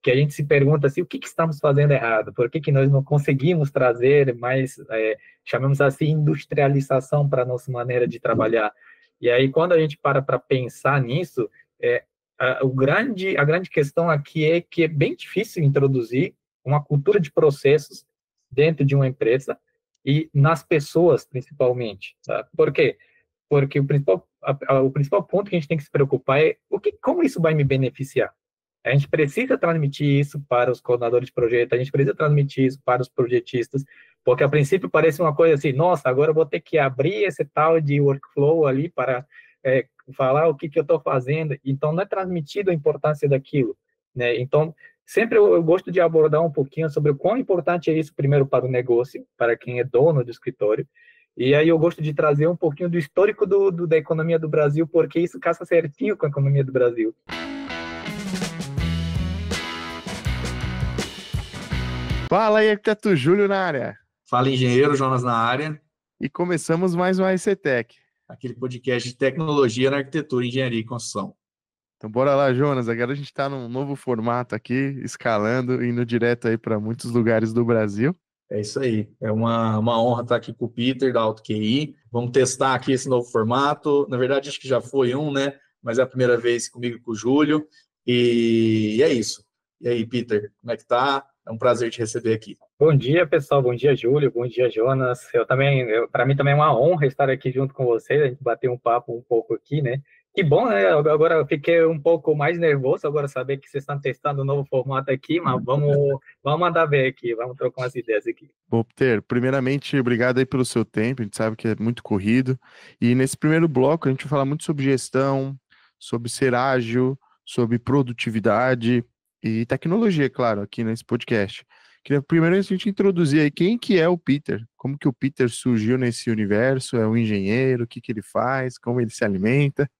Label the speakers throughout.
Speaker 1: que a gente se pergunta assim, o que estamos fazendo errado? Por que nós não conseguimos trazer mais, chamamos assim, industrialização para a nossa maneira de trabalhar? E aí, quando a gente para pensar nisso, a grande questão aqui é que é bem difícil introduzir uma cultura de processos dentro de uma empresa e nas pessoas, principalmente. Tá? Por quê? Porque o principal ponto que a gente tem que se preocupar é como isso vai me beneficiar. A gente precisa transmitir isso para os coordenadores de projeto, a gente precisa transmitir isso para os projetistas, porque a princípio parece uma coisa assim, nossa, agora eu vou ter que abrir esse tal de workflow ali para falar o que eu estou fazendo, então não é transmitido a importância daquilo, né? Então, sempre eu gosto de abordar um pouquinho sobre o quão importante é isso, primeiro para o negócio, para quem é dono do escritório, e aí eu gosto de trazer um pouquinho do histórico da economia do Brasil, porque isso casa certinho com a economia do Brasil.
Speaker 2: Fala aí, arquiteto Júlio na área.
Speaker 3: Fala, engenheiro Jonas na área.
Speaker 2: E começamos mais um AECTech.
Speaker 3: Aquele podcast de tecnologia na arquitetura, engenharia e construção.
Speaker 2: Então bora lá, Jonas. Agora a gente está num novo formato aqui, escalando, indo direto aí para muitos lugares do Brasil.
Speaker 3: É isso aí. É uma honra estar aqui com o Peter, da AutoQI. Vamos testar aqui esse novo formato. Na verdade, acho que já foi né? Mas é a primeira vez comigo e com o Júlio. E é isso. E aí, Peter, como é que tá? É um prazer te receber aqui.
Speaker 1: Bom dia, pessoal. Bom dia, Júlio. Bom dia, Jonas. Para mim também é uma honra estar aqui junto com vocês, a gente bater um papo um pouco aqui, né? Que bom, né? Agora eu fiquei um pouco mais nervoso agora saber que vocês estão testando um novo formato aqui, mas vamos mandar ver aqui, vamos trocar umas ideias aqui.
Speaker 2: Bom, Peter, primeiramente, obrigado aí pelo seu tempo, a gente sabe que é muito corrido. E nesse primeiro bloco a gente vai falar muito sobre gestão, sobre ser ágil, sobre produtividade e tecnologia, claro, aqui nesse podcast. Queria primeiro a gente introduzir aí quem que é o Peter, como que o Peter surgiu nesse universo, é um engenheiro, o que que ele faz, como ele se alimenta.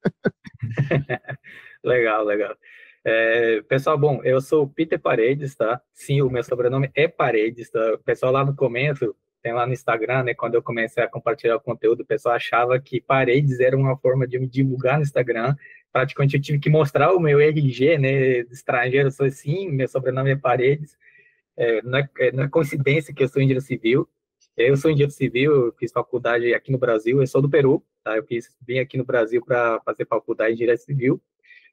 Speaker 1: Legal. Pessoal, bom, eu sou o Peter Paredes, tá? Sim, o meu sobrenome é Paredes, tá? O pessoal lá no começo, tem lá no Instagram, né? Quando eu comecei a compartilhar o conteúdo, o pessoal achava que Paredes era uma forma de me divulgar no Instagram. Praticamente eu tive que mostrar o meu RG, né? De estrangeiro, eu sou assim, meu sobrenome é Paredes. Não é coincidência que eu sou engenheiro civil. Eu sou engenheiro civil, eu fiz faculdade aqui no Brasil, eu sou do Peru, tá? Vim aqui no Brasil para fazer faculdade de engenharia civil.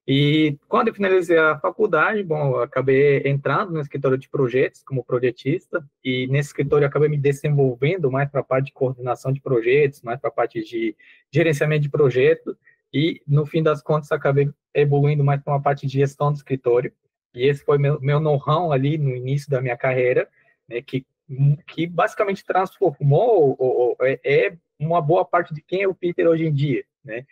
Speaker 1: E quando eu finalizei a faculdade, bom, eu acabei entrando no escritório de projetos como projetista, e nesse escritório eu acabei me desenvolvendo mais para a parte de coordenação de projetos, mais para a parte de gerenciamento de projetos, e no fim das contas acabei evoluindo mais para uma parte de gestão do escritório, e esse foi meu know-how ali no início da minha carreira, né, que basicamente transformou, é uma boa parte de quem é o Peter hoje em dia, né?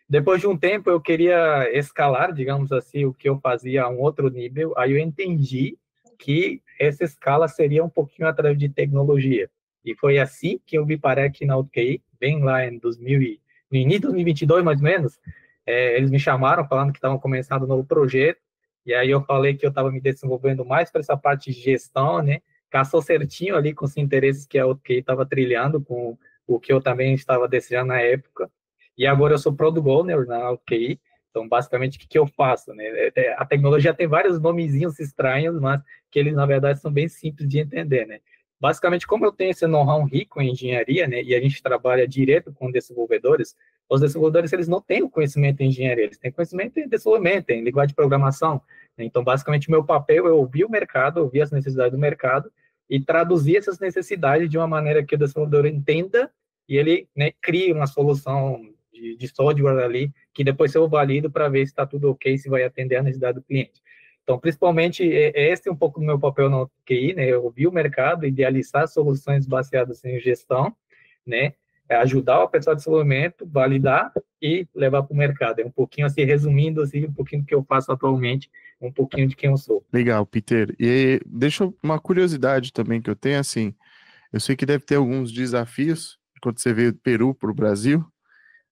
Speaker 1: Depois de um tempo, eu queria escalar, digamos assim, o que eu fazia a um outro nível. Aí eu entendi que essa escala seria um pouquinho através de tecnologia. E foi assim que eu me parei aqui na UTI, bem lá no início de 2022, mais ou menos. Eles me chamaram falando que estavam começando um novo projeto. E aí eu falei que eu estava me desenvolvendo mais para essa parte de gestão, né? Caçou certinho ali com os interesses que a UTI estava trilhando, com o que eu também estava desejando na época. E agora eu sou Product Owner na OKI, então basicamente o que eu faço, né? A tecnologia tem vários nomezinhos estranhos, mas que eles na verdade são bem simples de entender, né? Basicamente, como eu tenho esse know-how rico em engenharia, né, e a gente trabalha direto com desenvolvedores, os desenvolvedores eles não têm o conhecimento em engenharia, eles têm conhecimento em desenvolvimento, em linguagem de programação, né? Então, basicamente, meu papel é ouvir o mercado, ouvir as necessidades do mercado e traduzir essas necessidades de uma maneira que o desenvolvedor entenda e ele, né, crie uma solução de software ali, que depois eu valido para ver se está tudo ok, se vai atender a necessidade do cliente. Então, principalmente, esse é um pouco do meu papel na QI, né? Eu ouvir o mercado, idealizar soluções baseadas em gestão, né? Ajudar o pessoal de desenvolvimento, validar e levar para o mercado. É um pouquinho assim, resumindo assim, um pouquinho do que eu faço atualmente, um pouquinho de quem eu sou.
Speaker 2: Legal, Peter. E deixa uma curiosidade também que eu tenho, assim, eu sei que deve ter alguns desafios quando você veio do Peru para o Brasil,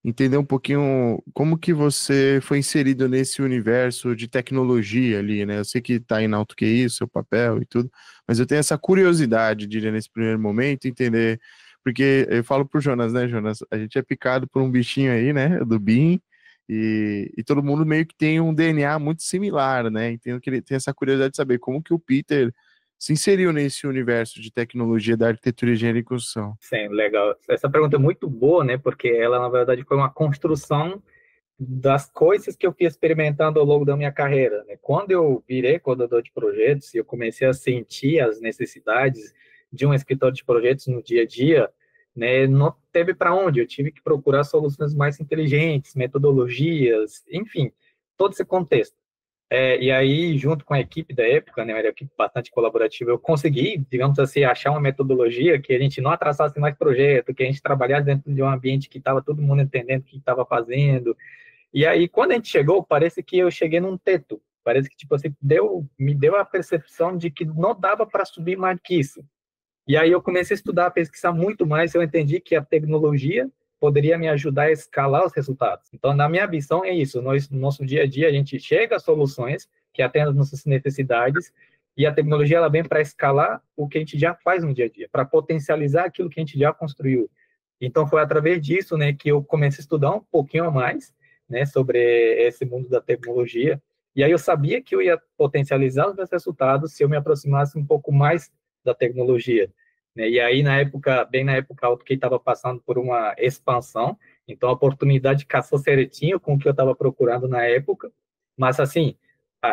Speaker 2: entender um pouquinho como que você foi inserido nesse universo de tecnologia ali, né? Eu sei que tá aí na AutoQI, o seu papel e tudo, mas eu tenho essa curiosidade, diria, nesse primeiro momento, entender, porque eu falo pro Jonas, né, Jonas? A gente é picado por um bichinho aí, né, do BIM, E todo mundo meio que tem um DNA muito similar, né? Então, que ele tem essa curiosidade de saber como que o Peter se inseriu nesse universo de tecnologia da arquitetura, engenharia e construção.
Speaker 1: Sim, legal. Essa pergunta é muito boa, né? Porque ela, na verdade, foi uma construção das coisas que eu fui experimentando ao longo da minha carreira, né? Quando eu virei coordenador de projetos e eu comecei a sentir as necessidades de um escritório de projetos no dia a dia, né? Não teve para onde, eu tive que procurar soluções mais inteligentes, metodologias, enfim, todo esse contexto. E aí, junto com a equipe da época, né, uma equipe bastante colaborativa, eu consegui, digamos assim, achar uma metodologia que a gente não atrasasse mais projeto, que a gente trabalhasse dentro de um ambiente que estava todo mundo entendendo o que estava fazendo. E aí, quando a gente chegou, parece que eu cheguei num teto. Parece que, tipo assim, me deu a percepção de que não dava para subir mais do que isso. E aí eu comecei a estudar, a pesquisar muito mais, eu entendi que a tecnologia poderia me ajudar a escalar os resultados. Então, na minha visão, é isso. No nosso dia a dia, a gente chega a soluções que atendem às nossas necessidades e a tecnologia ela vem para escalar o que a gente já faz no dia a dia, para potencializar aquilo que a gente já construiu. Então, foi através disso, né, que eu comecei a estudar um pouquinho a mais, né, sobre esse mundo da tecnologia. E aí eu sabia que eu ia potencializar os meus resultados se eu me aproximasse um pouco mais da tecnologia, né? E aí, bem na época, a AutoCAD estava passando por uma expansão, então a oportunidade caçou certinho com o que eu estava procurando na época, mas assim,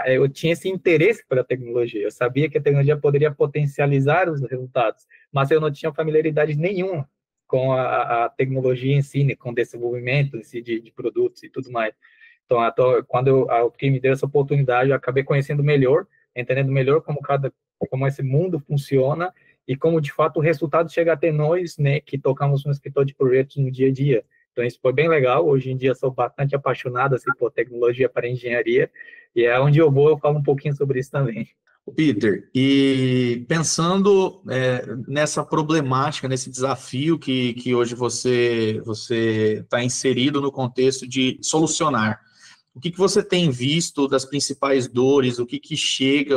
Speaker 1: eu tinha esse interesse pela tecnologia, eu sabia que a tecnologia poderia potencializar os resultados, mas eu não tinha familiaridade nenhuma com a tecnologia em si, né, com o desenvolvimento em si de produtos e tudo mais. Então, quando a AutoCAD me deu essa oportunidade, eu acabei conhecendo melhor, entendendo melhor como esse mundo funciona e como, de fato, o resultado chega até nós, né, que tocamos no escritório de projetos no dia a dia. Então, isso foi bem legal. Hoje em dia, sou bastante apaixonado assim, por tecnologia para engenharia, e é onde eu vou, eu falo um pouquinho sobre isso também.
Speaker 3: Peter, e pensando nessa problemática, nesse desafio que hoje você está inserido no contexto de solucionar, o que você tem visto das principais dores, o que chega,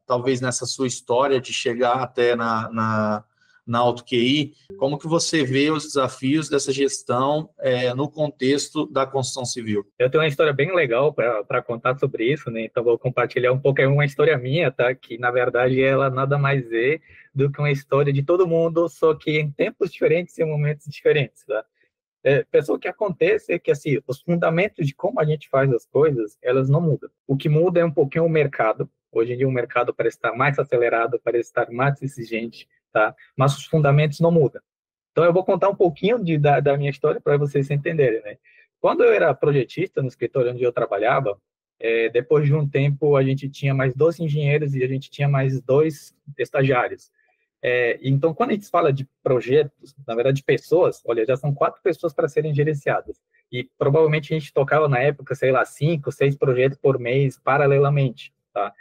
Speaker 3: talvez nessa sua história de chegar até na AutoQI, como que você vê os desafios dessa gestão no contexto da construção civil?
Speaker 1: Eu tenho uma história bem legal para contar sobre isso, né? Então vou compartilhar um pouco, é uma história minha, tá? Que na verdade ela nada mais é do que uma história de todo mundo, só que em tempos diferentes e em momentos diferentes, tá? Pessoal, o que acontece é que assim, os fundamentos de como a gente faz as coisas, elas não mudam. O que muda é um pouquinho o mercado. Hoje em dia o mercado parece estar mais acelerado, parece estar mais exigente, tá? Mas os fundamentos não mudam. Então eu vou contar um pouquinho da minha história para vocês entenderem, né? Quando eu era projetista no escritório onde eu trabalhava, depois de um tempo a gente tinha mais 2 engenheiros e a gente tinha mais 2 estagiários. Então, quando a gente fala de projetos, na verdade, de pessoas, olha, já são 4 pessoas para serem gerenciadas. E provavelmente a gente tocava na época, sei lá, 5, 6 projetos por mês, paralelamente, tá?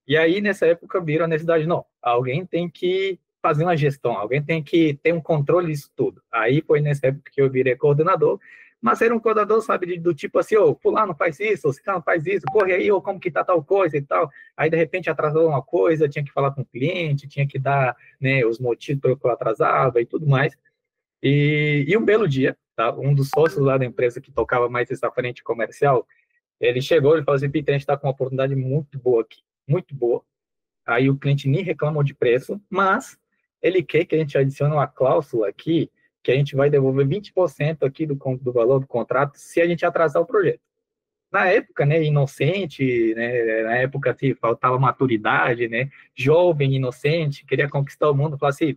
Speaker 1: E aí, nessa época, viram a necessidade, não, alguém tem que fazer uma gestão, alguém tem que ter um controle disso tudo. Aí foi nessa época que eu virei coordenador, mas era um coordenador, sabe, do tipo assim, ô, fulano faz isso, ciclano faz isso, corre aí, ou como que tá tal coisa e tal. Aí, de repente, atrasou uma coisa, tinha que falar com o cliente, tinha que dar, né, os motivos pelo que eu atrasava e tudo mais. E um belo dia, tá, um dos sócios lá da empresa que tocava mais essa frente comercial, ele chegou e falou assim, Peter, a gente está com uma oportunidade muito boa aqui, muito boa. Aí o cliente nem reclamou de preço, mas ele quer que a gente adicione uma cláusula aqui, que a gente vai devolver 20% aqui do valor do contrato se a gente atrasar o projeto. Na época, né, inocente, né, na época assim, faltava maturidade, né, jovem, inocente, queria conquistar o mundo, falou assim,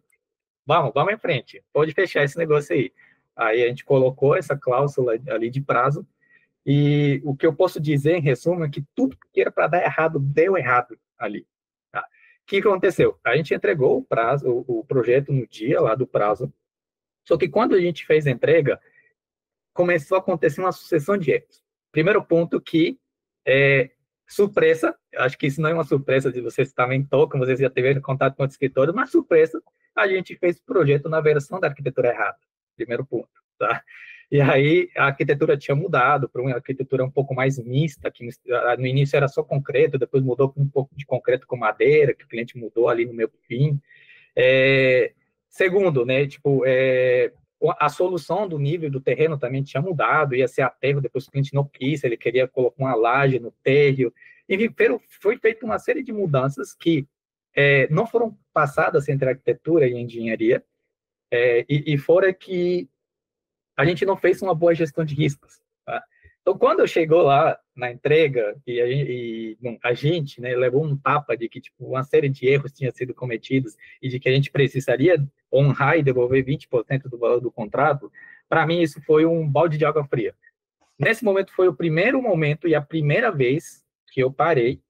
Speaker 1: vamos em frente, pode fechar esse negócio aí. Aí a gente colocou essa cláusula ali de prazo, e o que eu posso dizer, em resumo, é que tudo que era para dar errado, deu errado ali. Tá? O que aconteceu? A gente entregou o projeto no dia lá do prazo, só que quando a gente fez a entrega, começou a acontecer uma sucessão de erros. Primeiro ponto que surpresa, acho que isso não é uma surpresa de vocês também tocam, vocês já tiveram contato com outros escritórios, mas surpresa, a gente fez o projeto na versão da arquitetura errada. Primeiro ponto, tá? E aí a arquitetura tinha mudado para uma arquitetura um pouco mais mista, que no início era só concreto, depois mudou para um pouco de concreto com madeira, que o cliente mudou ali no meio fim. Segundo, né, tipo, a solução do nível do terreno também tinha mudado, ia ser aterro, depois o cliente não quis, ele queria colocar uma laje no térreo. Enfim, foi feita uma série de mudanças que não foram passadas entre arquitetura e engenharia, e fora que a gente não fez uma boa gestão de riscos. Tá? Então, quando chegou lá na entrega, a gente, né, levou um tapa de que tipo, uma série de erros tinha sido cometidos e de que a gente precisaria honrar e devolver 20% do valor do contrato, para mim isso foi um balde de água fria. Nesse momento foi o primeiro momento e a primeira vez que eu parei,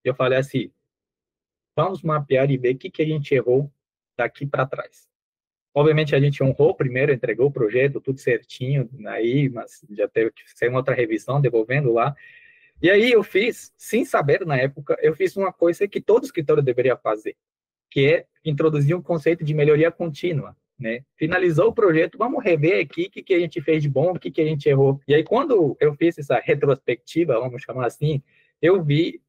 Speaker 1: eu falei assim, vamos mapear e ver o que a gente errou daqui para trás. Obviamente, a gente honrou primeiro, entregou o projeto, tudo certinho, aí, mas já teve que ser uma outra revisão, devolvendo lá. E aí eu fiz, sem saber na época, eu fiz uma coisa que todo escritório deveria fazer, que é introduzir um conceito de melhoria contínua. Né? Finalizou o projeto, vamos rever aqui o que a gente fez de bom, o que a gente errou. E aí, quando eu fiz essa retrospectiva, vamos chamar assim, eu vi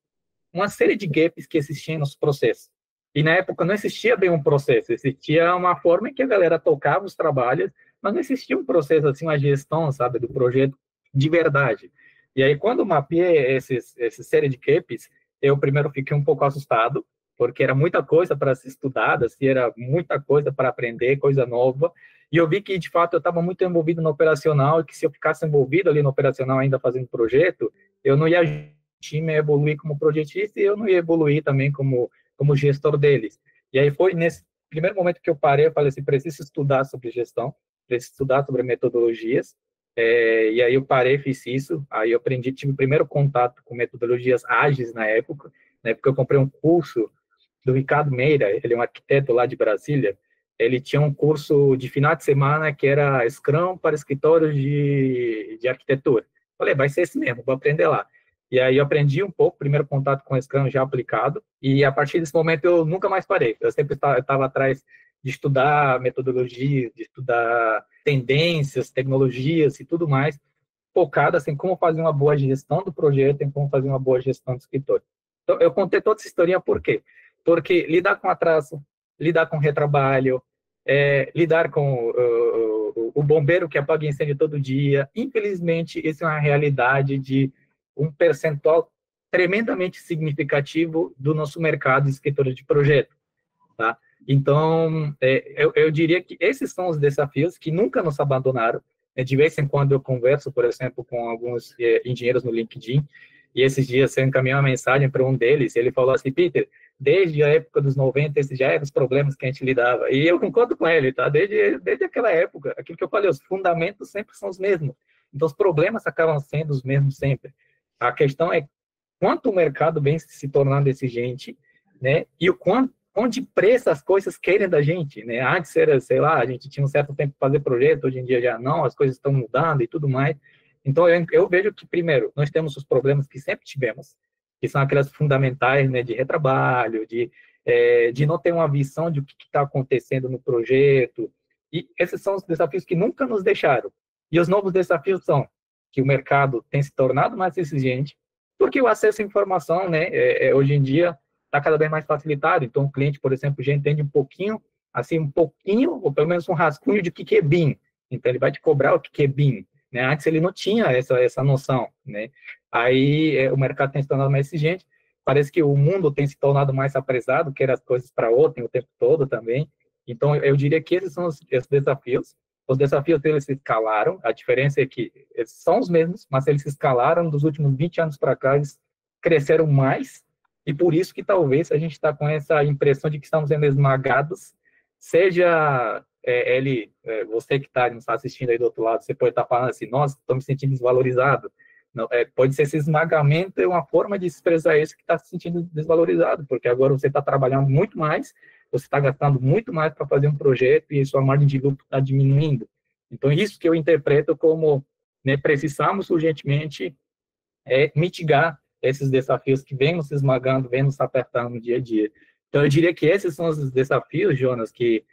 Speaker 1: uma série de gaps que existiam nos processos. E na época não existia bem um processo, existia uma forma em que a galera tocava os trabalhos, mas não existia um processo, assim, uma gestão, sabe, do projeto de verdade. E aí, quando eu mapeei essa série de gaps, eu primeiro fiquei um pouco assustado, porque era muita coisa para ser estudada, assim, era muita coisa para aprender, coisa nova, e eu vi que, de fato, eu estava muito envolvido no operacional, e que se eu ficasse envolvido ali no operacional ainda fazendo projeto, eu não ia time evoluir como projetista e eu não ia evoluir também como gestor deles. E aí foi nesse primeiro momento que eu parei, eu falei assim, preciso estudar sobre gestão, preciso estudar sobre metodologias, e aí eu parei, fiz isso, aí eu aprendi, tive o primeiro contato com metodologias ágeis na época eu comprei um curso do Ricardo Meira, ele é um arquiteto lá de Brasília, ele tinha um curso de final de semana que era Scrum para escritórios de arquitetura. Falei, vai ser esse mesmo, vou aprender lá. E aí eu aprendi um pouco, primeiro contato com o Scrum já aplicado, e a partir desse momento eu nunca mais parei. Eu sempre estava atrás de estudar metodologia, de estudar tendências, tecnologias e tudo mais, focado assim, como fazer uma boa gestão do projeto e como fazer uma boa gestão do escritório. Então, eu contei toda essa historinha por quê? Porque lidar com atraso, lidar com retrabalho, lidar com o bombeiro que apaga incêndio todo dia, infelizmente, isso é uma realidade de um percentual tremendamente significativo do nosso mercado de escritores de projeto, tá? Então, eu diria que esses são os desafios que nunca nos abandonaram. De vez em quando eu converso, por exemplo, com alguns engenheiros no LinkedIn, e esses dias eu encaminhei uma mensagem para um deles, e ele falou assim, Peter, desde a época dos 90, esses já eram os problemas que a gente lidava. E eu concordo com ele, tá? Desde aquela época, aquilo que eu falei, os fundamentos sempre são os mesmos. Então, os problemas acabam sendo os mesmos sempre. A questão é quanto o mercado vem se tornando exigente, né? E o quanto, onde pressa as coisas querem da gente, né? Antes era, sei lá, a gente tinha um certo tempo para fazer projeto, hoje em dia já não, as coisas estão mudando e tudo mais. Então, eu vejo que, primeiro, nós temos os problemas que sempre tivemos, que são aquelas fundamentais, né, de retrabalho, de não ter uma visão de o que está acontecendo no projeto, e esses são os desafios que nunca nos deixaram. E os novos desafios são que o mercado tem se tornado mais exigente, porque o acesso à informação, né, hoje em dia, está cada vez mais facilitado. Então, o cliente, por exemplo, já entende um pouquinho, ou pelo menos um rascunho de o que é BIM. Então, ele vai te cobrar o que é BIM. Né? Antes, ele não tinha essa noção. Né? Aí, o mercado tem se tornado mais exigente. Parece que o mundo tem se tornado mais apressado, quer as coisas para ontem o tempo todo também. Então, eu diria que esses são os desafios. Os desafios deles se escalaram, a diferença é que eles são os mesmos, mas eles se escalaram dos últimos 20 anos para cá, eles cresceram mais, e por isso que talvez a gente está com essa impressão de que estamos sendo esmagados, seja você que nos está assistindo aí do outro lado, você pode estar falando assim, nossa, estou me sentindo desvalorizado. Não, pode ser esse esmagamento, é uma forma de expressar isso que está se sentindo desvalorizado, porque agora você está trabalhando muito mais, você está gastando muito mais para fazer um projeto e sua margem de lucro está diminuindo. Então, isso que eu interpreto como, né, precisamos urgentemente mitigar esses desafios que vêm nos esmagando, vêm nos apertando no dia a dia. Então, eu diria que esses são os desafios, Jonas, que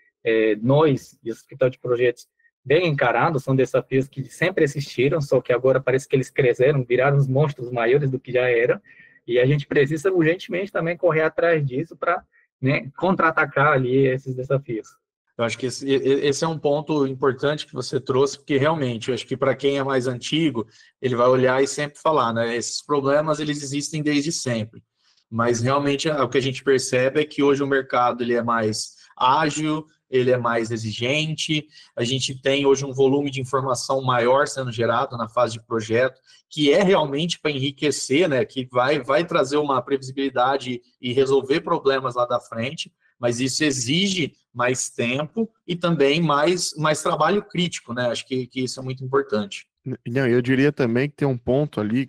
Speaker 1: nós, e os escritores de projetos, bem encarados, são desafios que sempre existiram, só que agora parece que eles cresceram, viraram os monstros maiores do que já eram, e a gente precisa urgentemente também correr atrás disso para, né, contra-atacar ali esses desafios.
Speaker 3: Eu acho que esse é um ponto importante que você trouxe, porque realmente, eu acho que para quem é mais antigo, ele vai olhar e sempre falar, né? Esses problemas, eles existem desde sempre. Mas realmente o que a gente percebe é que hoje o mercado ele é mais ágil, ele é mais exigente, a gente tem hoje um volume de informação maior sendo gerado na fase de projeto, que é realmente para enriquecer, né? Que vai trazer uma previsibilidade e resolver problemas lá da frente, mas isso exige mais tempo e também mais trabalho crítico, né? Acho que isso é muito importante.
Speaker 2: Não, eu diria também que tem um ponto ali,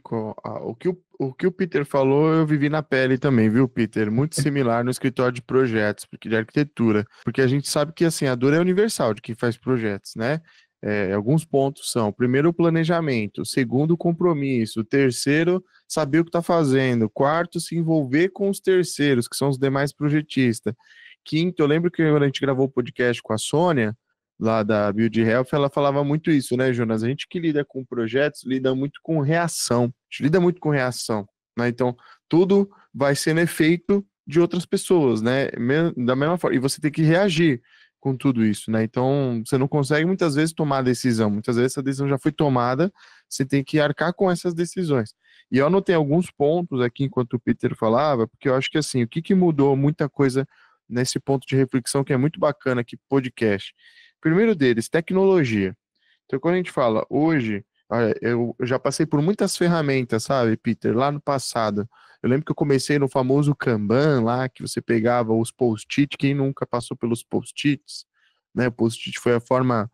Speaker 2: o que o Peter falou, eu vivi na pele também, viu, Peter? Muito similar no escritório de projetos, porque de arquitetura, porque a gente sabe que assim, a dor é universal de quem faz projetos, né? Alguns pontos são, primeiro, o planejamento, segundo, o compromisso, terceiro, saber o que está fazendo, quarto, se envolver com os terceiros, que são os demais projetistas. Quinto, eu lembro que quando a gente gravou o podcast com a Sônia, lá da Build Health, ela falava muito isso, né, Jonas? A gente que lida com projetos, lida muito com reação. A gente lida muito com reação, né? Então, tudo vai sendo efeito de outras pessoas, né? Da mesma forma. E você tem que reagir com tudo isso, né? Então, você não consegue muitas vezes tomar a decisão. Muitas vezes essa decisão já foi tomada, você tem que arcar com essas decisões. E eu anotei alguns pontos aqui enquanto o Peter falava, porque eu acho que assim, o que mudou muita coisa nesse ponto de reflexão que é muito bacana aqui, podcast. Primeiro deles, tecnologia. Então, quando a gente fala hoje, eu já passei por muitas ferramentas, sabe, Peter, lá no passado. Eu lembro que eu comecei no famoso Kanban lá, que você pegava os post-it, quem nunca passou pelos post-its, né? O post-it foi a forma,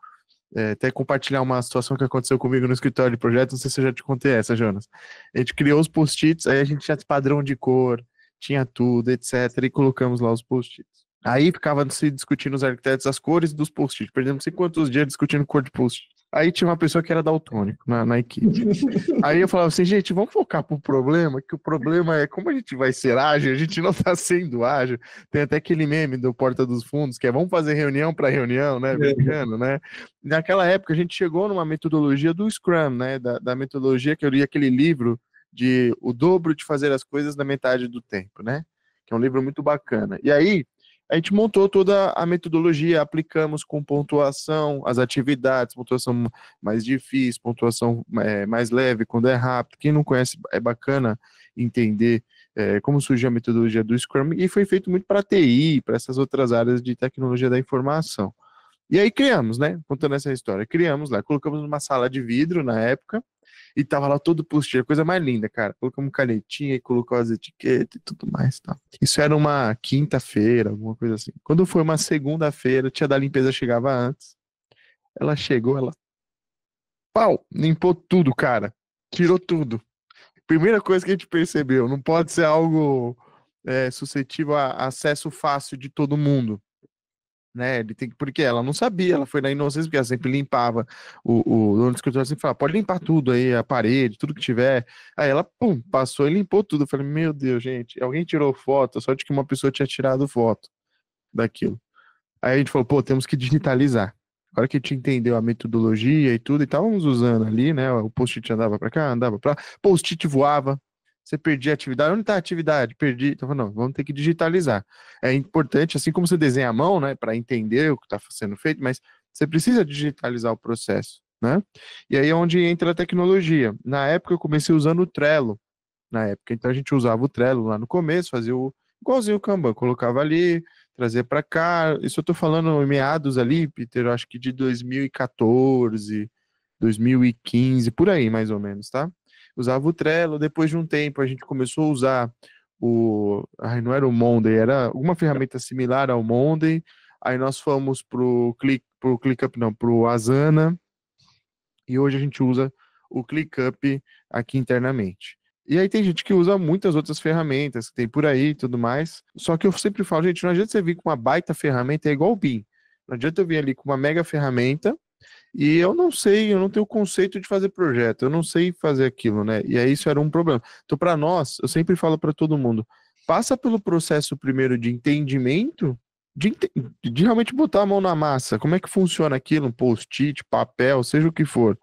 Speaker 2: até compartilhar uma situação que aconteceu comigo no escritório de projeto, não sei se eu já te contei essa, Jonas. A gente criou os post-its, aí a gente tinha padrão de cor, tinha tudo, etc, e colocamos lá os post-its. Aí ficava se discutindo os arquitetos as cores dos post-it. Perdemos não sei quantos dias discutindo cor de post-it. Aí tinha uma pessoa que era daltônico na equipe. Aí eu falava assim, gente, vamos focar pro problema, que o problema é como a gente vai ser ágil, a gente não tá sendo ágil. Tem até aquele meme do Porta dos Fundos, que é vamos fazer reunião para reunião, né? Brincando, né? Naquela época a gente chegou numa metodologia do Scrum, né? Da metodologia que eu li aquele livro de O Dobro de Fazer as Coisas na Metade do Tempo, né? Que é um livro muito bacana. E aí, a gente montou toda a metodologia, aplicamos com pontuação, as atividades, pontuação mais difícil, pontuação mais leve, quando é rápido. Quem não conhece, é bacana entender como surgiu a metodologia do Scrum, e foi feito muito para TI, para essas outras áreas de tecnologia da informação. E aí criamos, né? Contando essa história, criamos lá, colocamos numa sala de vidro na época, e tava lá todo post-it, coisa mais linda, cara. Colocamos canetinha e colocou as etiquetas e tudo mais, tá? Isso era uma quinta-feira, alguma coisa assim. Quando foi uma segunda-feira, a tia da limpeza chegava antes. Ela chegou, pau, limpou tudo, cara. Tirou tudo. Primeira coisa que a gente percebeu, não pode ser algo suscetível a acesso fácil de todo mundo. Né, porque ela não sabia, ela foi na inocência, porque ela sempre limpava, o dono do escritório sempre falava, pode limpar tudo aí, a parede, tudo que tiver. Aí ela, pum, passou e limpou tudo. Eu falei, meu Deus, gente, alguém tirou foto, só de que uma pessoa tinha tirado foto daquilo. Aí a gente falou, pô, temos que digitalizar. Agora que a gente entendeu a metodologia e tudo, e estávamos usando ali, né, o post-it andava para cá, andava para lá, post-it voava, você perdia a atividade. Onde está a atividade? Perdi. Então, não, vamos ter que digitalizar. É importante, assim como você desenha a mão, né, para entender o que está sendo feito, mas você precisa digitalizar o processo, né? E aí é onde entra a tecnologia. Na época, eu comecei usando o Trello, na época. Então, a gente usava o Trello lá no começo, fazia igualzinho o Kanban, colocava ali, trazia para cá. Isso eu estou falando em meados ali, Peter, eu acho que de 2014, 2015, por aí, mais ou menos, tá? Usava o Trello, depois de um tempo a gente começou a usar não era o Monday, era alguma ferramenta similar ao Monday, aí nós fomos pro ClickUp, não, pro Asana, e hoje a gente usa o ClickUp aqui internamente. E aí tem gente que usa muitas outras ferramentas que tem por aí e tudo mais, só que eu sempre falo, gente, não adianta você vir com uma baita ferramenta, é igual o BIM, não adianta eu vir ali com uma mega ferramenta, e eu não tenho o conceito de fazer projeto, eu não sei fazer aquilo, né? E aí isso era um problema. Então, para nós, eu sempre falo para todo mundo, passa pelo processo primeiro de entendimento, de realmente botar a mão na massa, como é que funciona aquilo, um post-it, papel, seja o que for.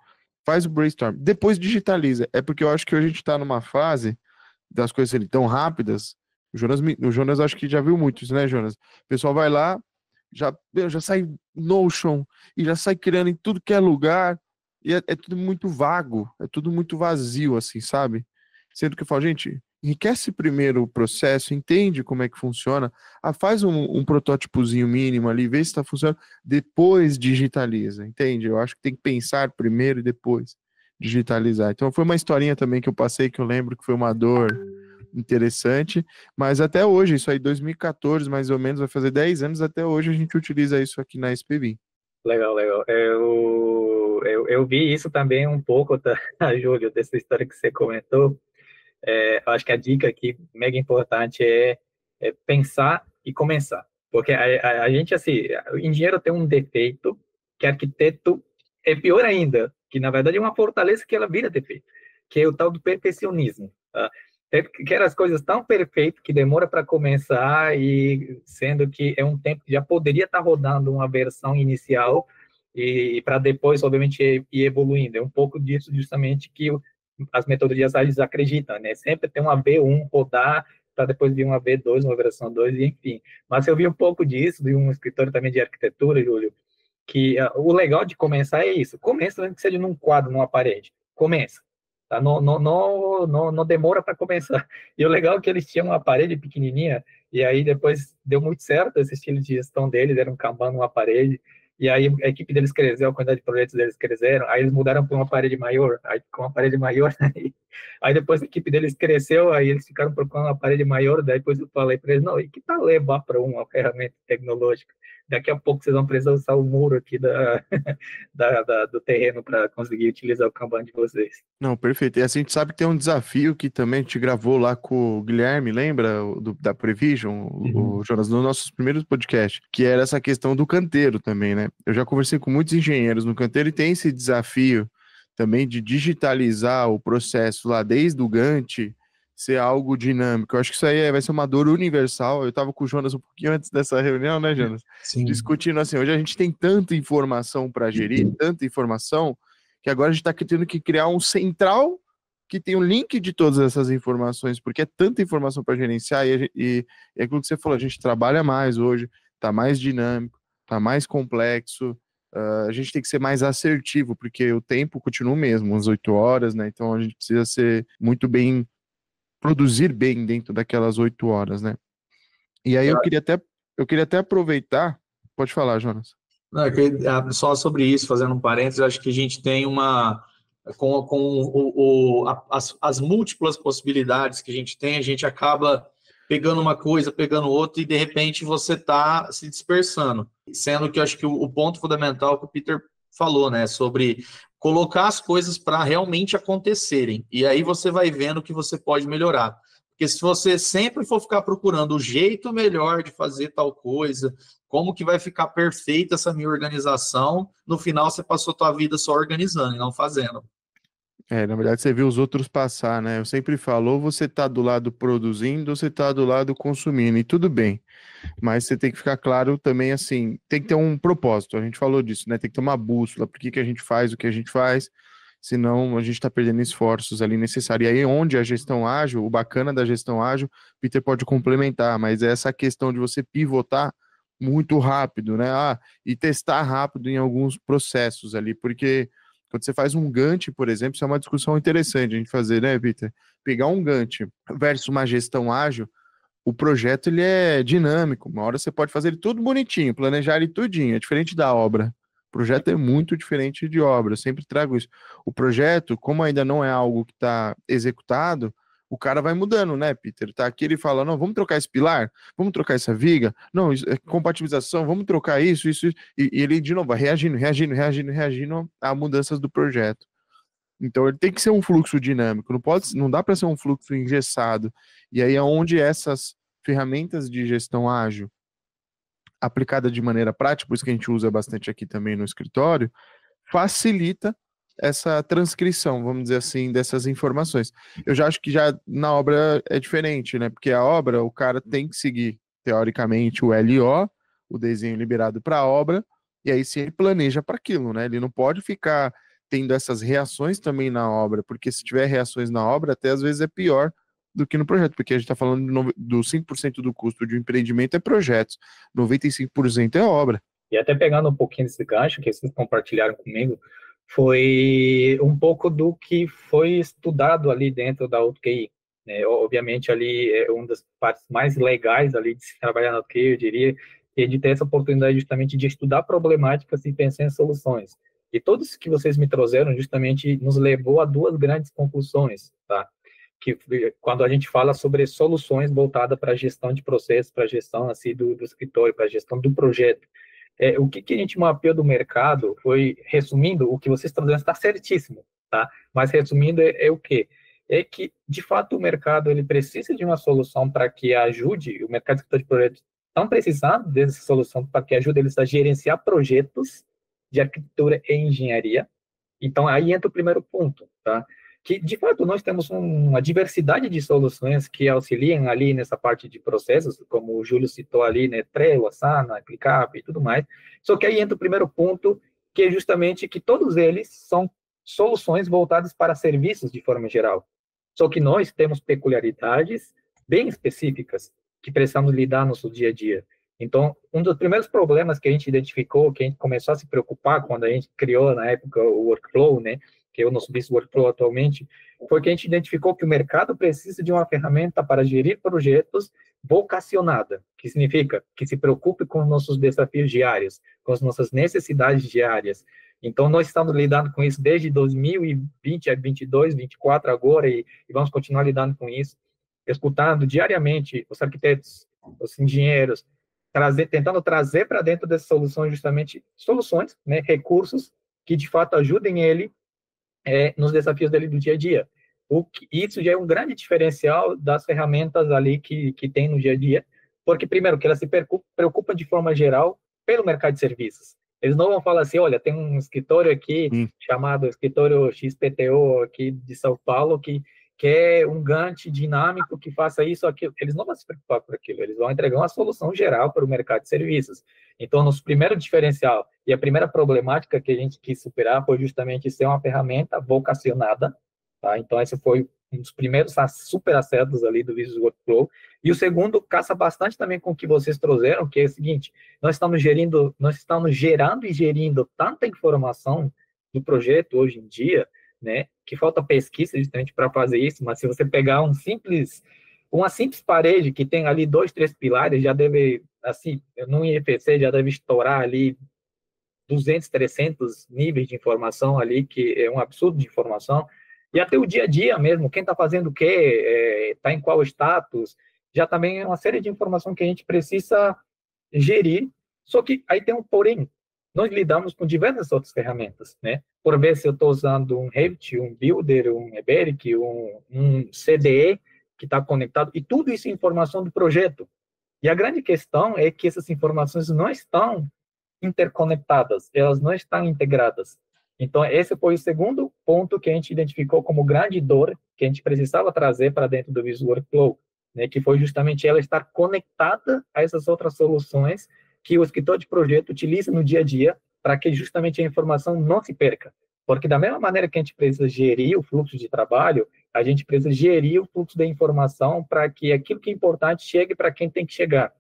Speaker 2: Faz o brainstorm, depois digitaliza. É porque eu acho que hoje a gente está numa fase das coisas serem tão rápidas. O Jonas acho que já viu muito isso, né, Jonas? O pessoal vai lá, já sai Notion e já sai criando em tudo que é lugar, e é tudo muito vago, é tudo muito vazio, assim, sabe? Sendo que eu falo, gente, enriquece primeiro o processo, entende como é que funciona, faz um protótipozinho mínimo ali, vê se está funcionando, depois digitaliza, entende? Eu acho que tem que pensar primeiro e depois digitalizar. Então foi uma historinha também que eu passei, que eu lembro que foi uma dor interessante, mas até hoje, isso aí 2014 mais ou menos, vai fazer 10 anos, até hoje a gente utiliza isso aqui na SPVim.
Speaker 1: Legal, legal. Eu vi isso também um pouco, tá, Júlio, dessa história que você comentou. Eu acho que a dica aqui, mega importante, é pensar e começar. Porque a gente, assim, o engenheiro tem um defeito, que arquiteto é pior ainda, que na verdade é uma fortaleza que ela vira defeito, que é o tal do perfeccionismo. Tá? Quer as coisas tão perfeitas que demora para começar, e sendo que é um tempo que já poderia estar rodando uma versão inicial e para depois, obviamente, ir evoluindo. É um pouco disso justamente que as metodologias ágeis acreditam, né? Sempre tem uma V1 rodar para depois vir uma V2, uma versão 2, e enfim. Mas eu vi um pouco disso de um escritório também de arquitetura, Júlio, que o legal de começar é isso. Começa, mesmo que seja num quadro, numa parede. Começa. Tá? Não demora para começar. E o legal é que eles tinham uma parede pequenininha, e aí depois deu muito certo esse estilo de gestão deles, era um Kanban numa parede, e aí a equipe deles cresceu, a quantidade de projetos deles cresceram, aí eles mudaram para uma parede maior, aí com uma parede maior, aí depois a equipe deles cresceu, aí eles ficaram procurando uma parede maior, daí depois eu falei para eles, não, e que tal levar para uma ferramenta tecnológica? Daqui a pouco vocês vão precisar usar o muro aqui do terreno para conseguir utilizar o Kanban de vocês.
Speaker 2: Não, perfeito. E assim, a gente sabe que tem um desafio que também a gente gravou lá com o Guilherme, lembra? Da Prevision, o Jonas, nos nossos primeiros podcasts, que era essa questão do canteiro também, né? Eu já conversei com muitos engenheiros no canteiro e tem esse desafio também de digitalizar o processo lá, desde o Gantt, ser algo dinâmico. Eu acho que isso aí vai ser uma dor universal. Eu estava com o Jonas um pouquinho antes dessa reunião, né, Jonas?
Speaker 3: Sim.
Speaker 2: Discutindo assim, hoje a gente tem tanta informação para gerir, tanta informação, que agora a gente está tendo que criar um central que tem um link de todas essas informações, porque é tanta informação para gerenciar, e é aquilo que você falou, a gente trabalha mais hoje, está mais dinâmico, está mais complexo, a gente tem que ser mais assertivo, porque o tempo continua o mesmo, umas 8 horas, né? Então a gente precisa ser muito bem, produzir bem dentro daquelas 8 horas, né? E aí eu queria até aproveitar, pode falar, Jonas.
Speaker 3: Não, só sobre isso, fazendo um parênteses, acho que a gente tem as múltiplas possibilidades que a gente acaba pegando uma coisa, pegando outra, e de repente você está se dispersando. Sendo que eu acho que o ponto fundamental que o Peter falou, né, sobre colocar as coisas para realmente acontecerem. E aí você vai vendo que você pode melhorar. Porque se você sempre for ficar procurando o jeito melhor de fazer tal coisa, como que vai ficar perfeita essa minha organização, no final você passou a tua vida só organizando e não fazendo.
Speaker 2: Na verdade, você viu os outros passar, né? Eu sempre falo, ou você tá do lado produzindo, ou você tá do lado consumindo, e tudo bem. Mas você tem que ficar claro também, assim, tem que ter um propósito, a gente falou disso, né? Tem que ter uma bússola, por que a gente faz o que a gente faz, senão a gente está perdendo esforços ali necessários. E aí, onde a gestão ágil, o bacana da gestão ágil, Peter pode complementar, mas é essa questão de você pivotar muito rápido, né? E testar rápido em alguns processos ali, porque quando você faz um Gantt, por exemplo, isso é uma discussão interessante a gente fazer, né, Peter? Pegar um Gantt versus uma gestão ágil, o projeto ele é dinâmico. Uma hora você pode fazer ele tudo bonitinho, planejar ele tudinho, é diferente da obra. O projeto é muito diferente de obra, eu sempre trago isso. O projeto, como ainda não é algo que está executado, o cara vai mudando, né, Peter? Tá aqui, ele fala, não, vamos trocar esse pilar, vamos trocar essa viga, não, compatibilização, vamos trocar isso, e ele, de novo, vai reagindo a mudanças do projeto. Então, ele tem que ser um fluxo dinâmico, não dá para ser um fluxo engessado. E aí é onde essas ferramentas de gestão ágil, aplicada de maneira prática, por isso que a gente usa bastante aqui também no escritório, facilita essa transcrição, vamos dizer assim, dessas informações. Eu já acho que já na obra é diferente, né? Porque a obra, o cara tem que seguir, teoricamente, o LO, o desenho liberado para a obra, e aí sim ele planeja para aquilo, né? Ele não pode ficar tendo essas reações também na obra, porque se tiver reações na obra, até às vezes é pior do que no projeto, porque a gente está falando do 5% do custo de um empreendimento é projetos, 95% é obra.
Speaker 1: E até pegando um pouquinho desse gancho que vocês compartilharam comigo, foi um pouco do que foi estudado ali dentro da UTQI, né? Obviamente, ali é uma das partes mais legais ali de se trabalhar na UTQI, eu diria, e de ter essa oportunidade justamente de estudar problemáticas e pensar em soluções. E todos que vocês me trouxeram justamente nos levou a duas grandes conclusões, tá? Que quando a gente fala sobre soluções voltadas para a gestão de processos, para a gestão assim do escritório, para a gestão do projeto, o que a gente mapeou do mercado foi, resumindo, o que vocês estão dizendo está certíssimo, tá? Mas resumindo, o quê? É que, de fato, o mercado ele precisa de uma solução para que ajude, o mercado de escritório de projetos estão precisando dessa solução para que ajude eles a gerenciar projetos de arquitetura e engenharia. Então, aí entra o primeiro ponto, tá? Que, de fato, nós temos uma diversidade de soluções que auxiliam ali nessa parte de processos, como o Júlio citou ali, né, Trello, Asana, ClickUp e tudo mais. Só que aí entra o primeiro ponto, que é justamente que todos eles são soluções voltadas para serviços de forma geral. Só que nós temos peculiaridades bem específicas que precisamos lidar no nosso dia a dia. Então, um dos primeiros problemas que a gente identificou, que a gente começou a se preocupar quando a gente criou, na época, o Workflow, né, que é o nosso Business Workflow atualmente, foi que a gente identificou que o mercado precisa de uma ferramenta para gerir projetos vocacionada, que significa que se preocupe com os nossos desafios diários, com as nossas necessidades diárias. Então, nós estamos lidando com isso desde 2020 a 22, 24 agora, e vamos continuar lidando com isso, escutando diariamente os arquitetos, os engenheiros, tentando trazer para dentro dessas soluções justamente soluções, né, recursos que de fato ajudem ele nos desafios dele do dia a dia. Isso já é um grande diferencial das ferramentas ali que tem no dia a dia, porque, primeiro, que elas se preocupam de forma geral pelo mercado de serviços. Eles não vão falar assim, olha, tem um escritório aqui, chamado Escritório XPTO, aqui de São Paulo, que quer um Gantt dinâmico que faça isso, aquilo. Eles não vão se preocupar por aquilo, eles vão entregar uma solução geral para o mercado de serviços. Então, nosso primeiro diferencial e a primeira problemática que a gente quis superar foi justamente ser uma ferramenta vocacionada, tá? Então, esse foi um dos primeiros super acertos ali do Business Workflow. E o segundo caça bastante também com o que vocês trouxeram, que é o seguinte, nós estamos gerando e gerindo tanta informação do projeto hoje em dia, né, que falta pesquisa justamente para fazer isso, mas se você pegar uma simples parede que tem ali 2, 3 pilares, já deve, assim, no IFC já deve estourar ali 200, 300 níveis de informação ali, que é um absurdo de informação, e até o dia a dia mesmo, quem está fazendo o quê, está em qual status, já também é uma série de informação que a gente precisa gerir, só que aí tem um porém, nós lidamos com diversas outras ferramentas, né? Por vezes eu estou usando um Revit, um Builder, um Eberic, um CDE que está conectado, e tudo isso é informação do projeto. E a grande questão é que essas informações não estão interconectadas, elas não estão integradas. Então, esse foi o segundo ponto que a gente identificou como grande dor que a gente precisava trazer para dentro do Business Workflow, né, que foi justamente ela estar conectada a essas outras soluções que o escritor de projeto utiliza no dia a dia para que justamente a informação não se perca. Porque da mesma maneira que a gente precisa gerir o fluxo de trabalho, a gente precisa gerir o fluxo da informação para que aquilo que é importante chegue para quem tem que chegar.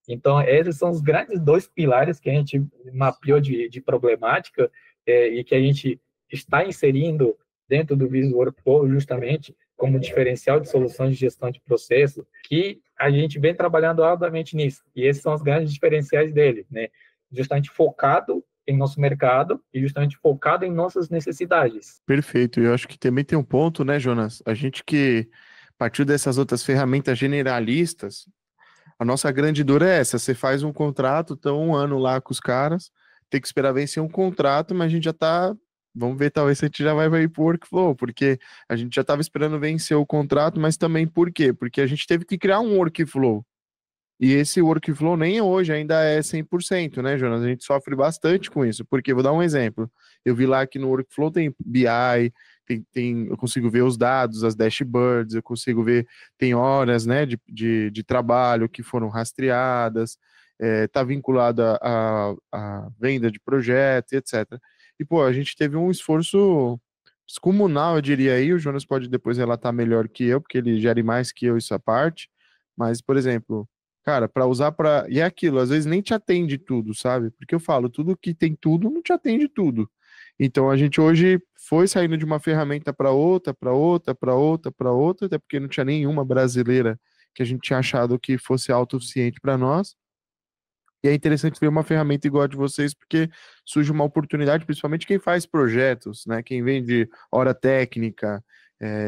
Speaker 1: Então, esses são os grandes dois pilares que a gente mapeou de problemática e que a gente está inserindo dentro do Business Workflow justamente como diferencial de soluções de gestão de processo, que a gente vem trabalhando arduamente nisso. E esses são os grandes diferenciais dele, né? Justamente focado em nosso mercado e justamente focado em nossas necessidades.
Speaker 2: Perfeito. Eu acho que também tem um ponto, né, Jonas? A gente que partiu dessas outras ferramentas generalistas, a nossa grande dor é essa, você faz um contrato, estão um ano lá com os caras, tem que esperar vencer um contrato, mas a gente já tá, vamos ver, talvez a gente já vai ir pro workflow, porque a gente já estava esperando vencer o contrato, mas também por quê? Porque a gente teve que criar um workflow, e esse workflow nem hoje ainda é 100%, né, Jonas? A gente sofre bastante com isso, porque, vou dar um exemplo, eu vi lá que no workflow tem BI, eu consigo ver os dados, as dashboards, eu consigo ver, tem horas, né, de trabalho que foram rastreadas, tá vinculado à venda de projetos, etc. E, pô, a gente teve um esforço descomunal, eu diria aí, o Jonas pode depois relatar melhor que eu, porque ele gere mais que eu essa parte, mas, por exemplo, cara, para usar para... E é aquilo, às vezes nem te atende tudo, sabe? Porque eu falo, tudo que tem tudo não te atende tudo. Então a gente hoje foi saindo de uma ferramenta para outra, para outra, para outra, para outra, até porque não tinha nenhuma brasileira que a gente tinha achado que fosse autossuficiente para nós. E é interessante ver uma ferramenta igual a de vocês, porque surge uma oportunidade, principalmente quem faz projetos, né? Quem vende hora técnica,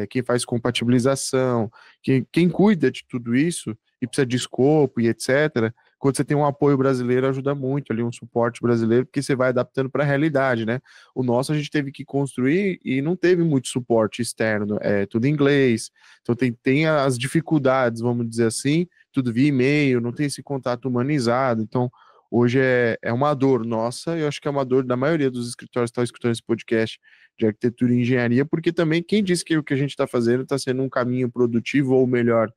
Speaker 2: quem faz compatibilização, quem cuida de tudo isso e precisa de escopo e etc. Quando você tem um apoio brasileiro, ajuda muito ali, um suporte brasileiro, porque você vai adaptando para a realidade, né? O nosso a gente teve que construir e não teve muito suporte externo, é tudo em inglês, então tem as dificuldades, vamos dizer assim, tudo via e-mail, não tem esse contato humanizado. Então, hoje é uma dor nossa, eu acho que é uma dor da maioria dos escritórios que estão escutando esse podcast de arquitetura e engenharia, porque também quem disse que o que a gente está fazendo está sendo um caminho produtivo ou o melhor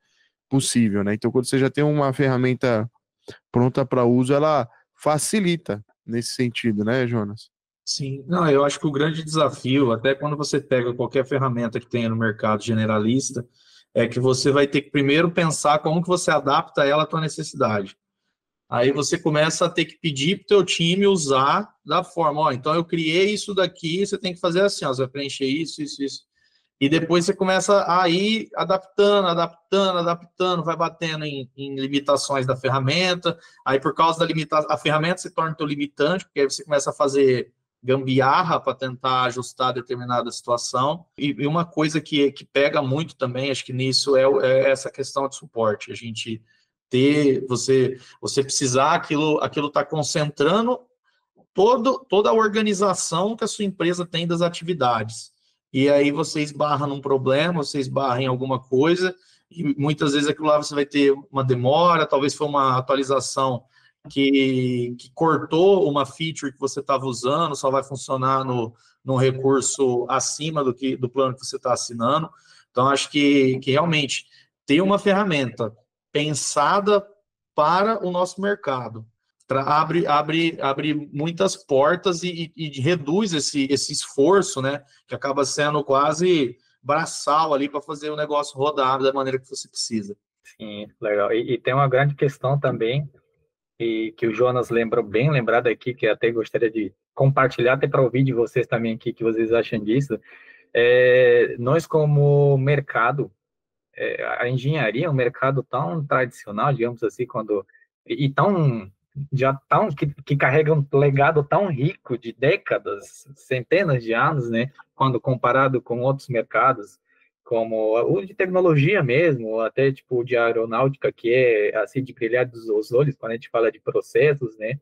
Speaker 2: possível, né? Então, quando você já tem uma ferramenta pronta para uso, ela facilita nesse sentido, né, Jonas?
Speaker 3: Sim, não, eu acho que o grande desafio, até quando você pega qualquer ferramenta que tenha no mercado generalista, é que você vai ter que primeiro pensar como que você adapta ela à tua necessidade. Aí você começa a ter que pedir para o teu time usar da forma, ó, então eu criei isso daqui, você tem que fazer assim, ó, você vai preencher isso, isso, isso. E depois você começa a ir adaptando, vai batendo em limitações da ferramenta, aí por causa da limitação, a ferramenta se torna teu limitante, porque aí você começa a fazer gambiarra para tentar ajustar determinada situação. E uma coisa que pega muito também, acho que nisso é essa questão de suporte. A gente ter, você precisar, aquilo está concentrando toda a organização que a sua empresa tem das atividades. E aí você esbarra num problema, você esbarra em alguma coisa, e muitas vezes aquilo lá você vai ter uma demora, talvez foi uma atualização que cortou uma feature que você estava usando, só vai funcionar no recurso acima do plano que você está assinando. Então, acho que realmente ter uma ferramenta pensada para o nosso mercado abre muitas portas e reduz esse esforço, né? Que acaba sendo quase braçal ali para fazer o negócio rodar da maneira que você precisa.
Speaker 1: Sim, legal. E tem uma grande questão também, e que o Jonas lembrou, bem lembrado aqui, que eu até gostaria de compartilhar, até para ouvir de vocês também aqui, o que vocês acham disso. Nós, como mercado, a engenharia é um mercado tão tradicional, digamos assim, e tão já tão que carrega um legado tão rico de décadas, centenas de anos, né? Quando comparado com outros mercados, como o de tecnologia mesmo, até tipo de aeronáutica, que é assim de brilhar dos olhos quando a gente fala de processos, né?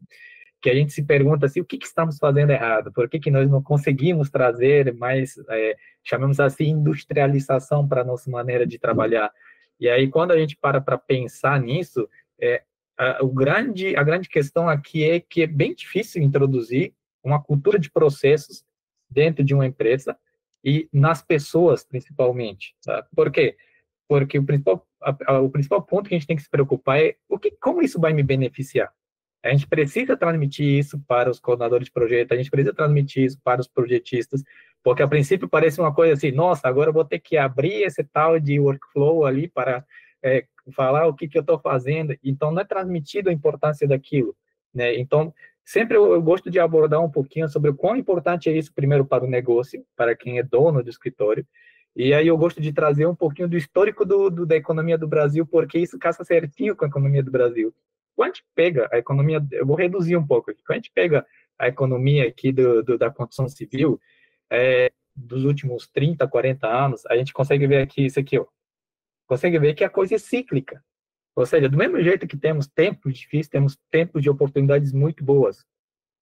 Speaker 1: Que a gente se pergunta assim, o que estamos fazendo errado? Por que nós não conseguimos trazer mais, chamamos assim, industrialização para a nossa maneira de trabalhar? E aí, quando a gente para pensar nisso, a grande questão aqui é que é bem difícil introduzir uma cultura de processos dentro de uma empresa e nas pessoas, principalmente. Tá? Por quê? Porque o principal ponto que a gente tem que se preocupar é como isso vai me beneficiar. A gente precisa transmitir isso para os coordenadores de projeto, a gente precisa transmitir isso para os projetistas, porque a princípio parece uma coisa assim, nossa, agora eu vou ter que abrir esse tal de workflow ali para falar o que eu estou fazendo, então não é transmitido a importância daquilo, né? Então, sempre eu gosto de abordar um pouquinho sobre o quão importante é isso, primeiro para o negócio, para quem é dono do escritório, e aí eu gosto de trazer um pouquinho do histórico da economia do Brasil, porque isso casa certinho com a economia do Brasil. Quando a gente pega a economia, eu vou reduzir um pouco aqui, quando a gente pega a economia aqui da construção civil, dos últimos 30, 40 anos, a gente consegue ver aqui isso aqui, ó. Consegue ver que a coisa é cíclica. Ou seja, do mesmo jeito que temos tempos difíceis, temos tempos de oportunidades muito boas.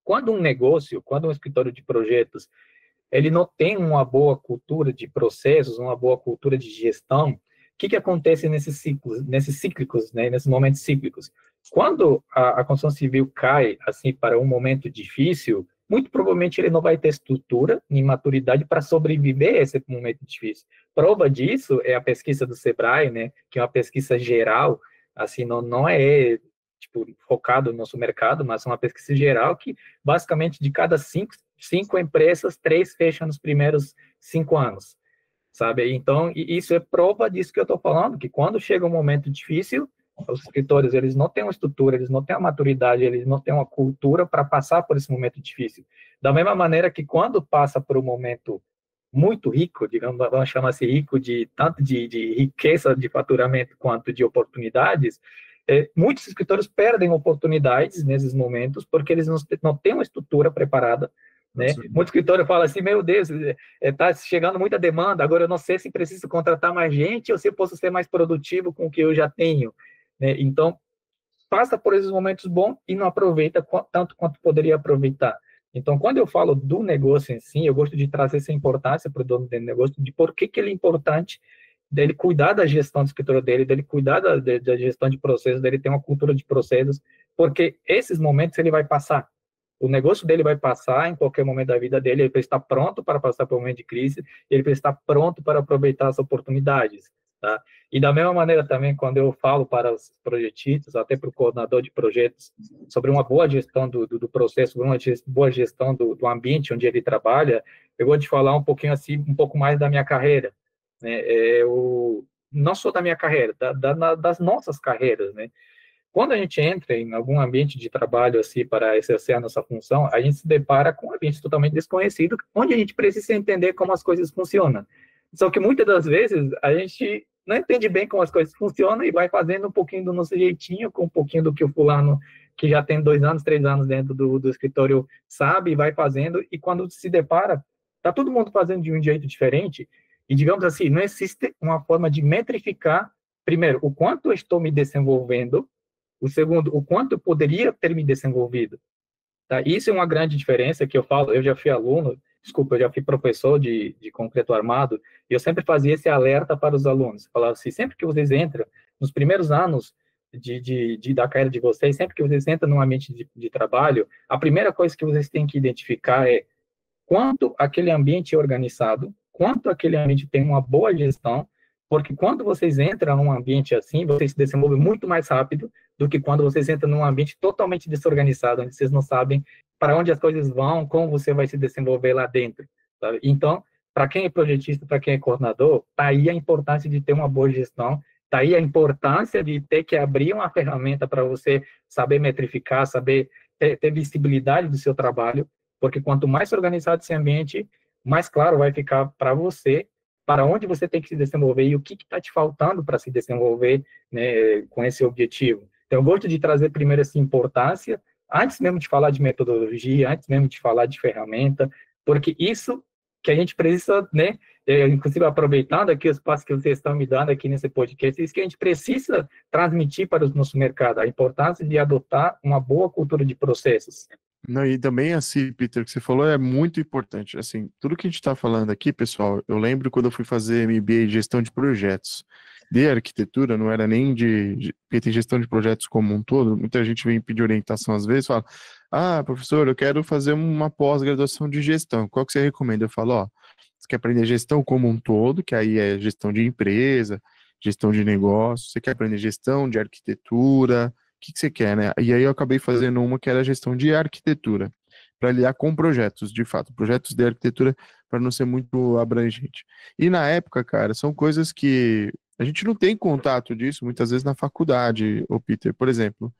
Speaker 1: Quando um negócio, quando um escritório de projetos, ele não tem uma boa cultura de processos, uma boa cultura de gestão, o que acontece nesses cíclicos, né, nesses momentos cíclicos? Quando a construção civil cai assim para um momento difícil, muito provavelmente ele não vai ter estrutura nem maturidade para sobreviver a esse momento difícil. Prova disso é a pesquisa do Sebrae, né, que é uma pesquisa geral, assim, não tipo, focado no nosso mercado, mas é uma pesquisa geral que, basicamente, de cada 5 empresas, 3 fecham nos primeiros 5 anos, sabe? Então, isso é prova disso que eu estou falando, que quando chega um momento difícil, os escritores, eles não têm uma estrutura, eles não têm uma maturidade, eles não têm uma cultura para passar por esse momento difícil. Da mesma maneira que quando passa por um momento muito rico, digamos, vamos chamar assim rico de tanto de riqueza de faturamento quanto de oportunidades, muitos escritores perdem oportunidades nesses momentos porque eles não têm uma estrutura preparada, né? Muito escritor fala assim, meu Deus, está chegando muita demanda, agora eu não sei se preciso contratar mais gente ou se eu posso ser mais produtivo com o que eu já tenho, né? Então, passa por esses momentos bons e não aproveita tanto quanto poderia aproveitar. Então, quando eu falo do negócio em si, eu gosto de trazer essa importância para o dono do negócio, de por que ele é importante, dele cuidar da gestão do escritório dele cuidar da gestão de processos, dele ter uma cultura de processos, porque esses momentos ele vai passar. O negócio dele vai passar em qualquer momento da vida dele, ele precisa estar pronto para passar por um momento de crise, ele precisa estar pronto para aproveitar as oportunidades, tá? E da mesma maneira também, quando eu falo para os projetistas, até para o coordenador de projetos, sobre uma boa gestão do processo, sobre uma boa gestão do ambiente onde ele trabalha, eu vou te falar um pouquinho assim, um pouco mais da minha carreira, né? Não só da minha carreira, das nossas carreiras, né? Quando a gente entra em algum ambiente de trabalho assim para exercer a nossa função, a gente se depara com um ambiente totalmente desconhecido, onde a gente precisa entender como as coisas funcionam. Só que muitas das vezes a gente não entende bem como as coisas funcionam e vai fazendo um pouquinho do nosso jeitinho, com um pouquinho do que o fulano que já tem 2 anos, 3 anos dentro do escritório sabe, e vai fazendo, e quando se depara, está todo mundo fazendo de um jeito diferente, e digamos assim, não existe uma forma de metrificar, primeiro, o quanto eu estou me desenvolvendo, o segundo, o quanto eu poderia ter me desenvolvido. Tá? Isso é uma grande diferença que eu falo, eu já fui aluno, eu já fui professor de concreto armado, e eu sempre fazia esse alerta para os alunos. Falava assim, sempre que vocês entram, nos primeiros anos da carreira de vocês, sempre que vocês entram num ambiente de trabalho, a primeira coisa que vocês têm que identificar é quanto aquele ambiente é organizado, quanto aquele ambiente tem uma boa gestão, porque quando vocês entram num ambiente assim, vocês se desenvolvem muito mais rápido do que quando vocês entram num ambiente totalmente desorganizado, onde vocês não sabem para onde as coisas vão, como você vai se desenvolver lá dentro, sabe? Então, para quem é projetista, para quem é coordenador, tá aí a importância de ter uma boa gestão, tá aí a importância de ter que abrir uma ferramenta para você saber metrificar, saber ter visibilidade do seu trabalho, porque quanto mais organizado esse ambiente, mais claro vai ficar para você para onde você tem que se desenvolver e o que está te faltando para se desenvolver, né, com esse objetivo. Então, eu gosto de trazer primeiro essa importância, antes mesmo de falar de metodologia, antes mesmo de falar de ferramenta, porque isso que a gente precisa, né, inclusive aproveitando aqui os passos que vocês estão me dando aqui nesse podcast, isso que a gente precisa transmitir para o nosso mercado, a importância de adotar uma boa cultura de processos.
Speaker 2: Não, e também assim, Peter, que você falou é muito importante. Assim, tudo que a gente está falando aqui, pessoal, eu lembro quando eu fui fazer MBA em gestão de projetos. De arquitetura, não era nem porque tem gestão de projetos como um todo, muita gente vem pedir orientação às vezes, fala, professor, eu quero fazer uma pós-graduação de gestão, qual que você recomenda? Eu falo, você quer aprender gestão como um todo, que aí é gestão de empresa, gestão de negócio, você quer aprender gestão de arquitetura, o que você quer, né? E aí eu acabei fazendo uma que era gestão de arquitetura, para lidar com projetos, de fato, projetos de arquitetura, para não ser muito abrangente. E na época, cara, são coisas que a gente não tem contato disso muitas vezes na faculdade, ô Peter. Por exemplo,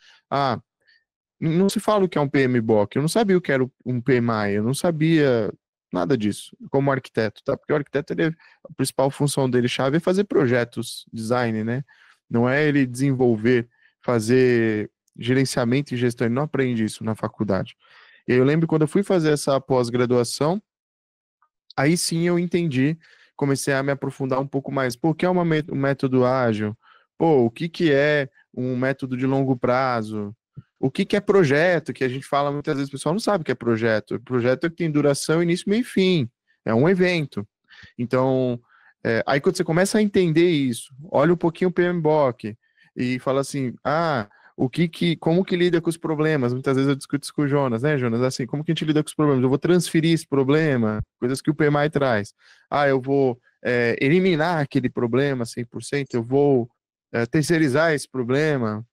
Speaker 2: não se fala o que é um PMBOK, eu não sabia o que era um PMI, eu não sabia nada disso, como arquiteto, tá? Porque o arquiteto, a principal função dele, chave, é fazer projetos, design, né? Não é ele desenvolver, fazer gerenciamento e gestão, ele não aprende isso na faculdade. E aí eu lembro quando eu fui fazer essa pós-graduação, aí sim eu entendi, comecei a me aprofundar um pouco mais. Pô, o que é um método ágil? Pô, o que é um método de longo prazo? O que é projeto? Que a gente fala muitas vezes, o pessoal não sabe o que é projeto. Projeto é que tem duração, início, meio e fim. É um evento. Então, aí quando você começa a entender isso, olha um pouquinho o PMBOK e fala assim, como que lida com os problemas? Muitas vezes eu discuto isso com o Jonas, né, Jonas? Assim, como que a gente lida com os problemas? Eu vou transferir esse problema, coisas que o PMI traz. Eu vou eliminar aquele problema 100%, eu vou terceirizar esse problema,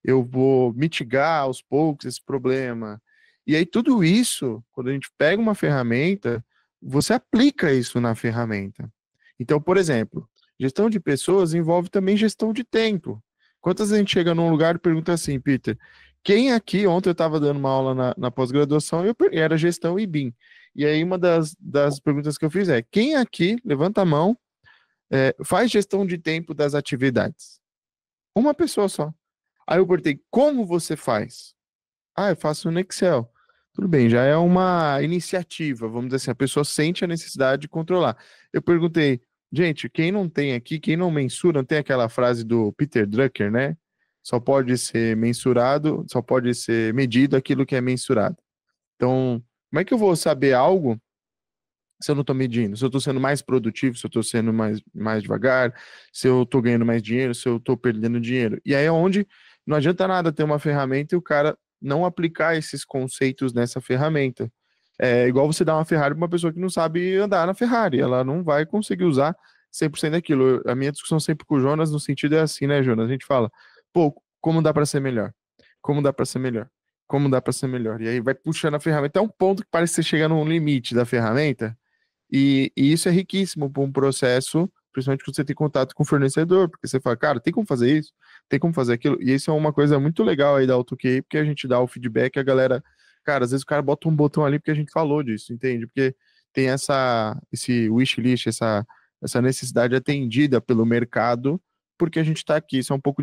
Speaker 2: eu vou mitigar aos poucos esse problema. E aí tudo isso, quando a gente pega uma ferramenta, você aplica isso na ferramenta. Então, por exemplo, gestão de pessoas envolve também gestão de tempo. Quantas vezes a gente chega num lugar e pergunta assim, Peter, quem aqui, ontem eu estava dando uma aula na pós-graduação e era gestão e BIM. E aí uma das perguntas que eu fiz é, quem aqui, levanta a mão, faz gestão de tempo das atividades? Uma pessoa só. Aí eu perguntei, como você faz? Ah, eu faço no Excel. Tudo bem, já é uma iniciativa, vamos dizer assim, a pessoa sente a necessidade de controlar. Eu perguntei, gente, quem não tem aqui, quem não mensura, não tem aquela frase do Peter Drucker, né? Só pode ser mensurado, só pode ser medido aquilo que é mensurado. Então, como é que eu vou saber algo se eu não estou medindo? Se eu estou sendo mais produtivo, se eu estou sendo mais devagar, se eu estou ganhando mais dinheiro, se eu estou perdendo dinheiro. E aí é onde não adianta nada ter uma ferramenta e o cara não aplicar esses conceitos nessa ferramenta. É igual você dar uma Ferrari para uma pessoa que não sabe andar na Ferrari, ela não vai conseguir usar 100% daquilo. A minha discussão sempre com o Jonas no sentido é assim, né, Jonas? A gente fala, pô, como dá para ser melhor? Como dá para ser melhor? Como dá para ser melhor? E aí vai puxando a ferramenta até um ponto que parece que você chega num limite da ferramenta, e isso é riquíssimo para um processo, principalmente quando você tem contato com o fornecedor, porque você fala, cara, tem como fazer isso? Tem como fazer aquilo? E isso é uma coisa muito legal aí da AutoQA, porque a gente dá o feedback, a galera, cara, às vezes o cara bota um botão ali porque a gente falou disso, entende? Porque tem esse wishlist, essa necessidade atendida pelo mercado, porque a gente está aqui. Isso é um pouco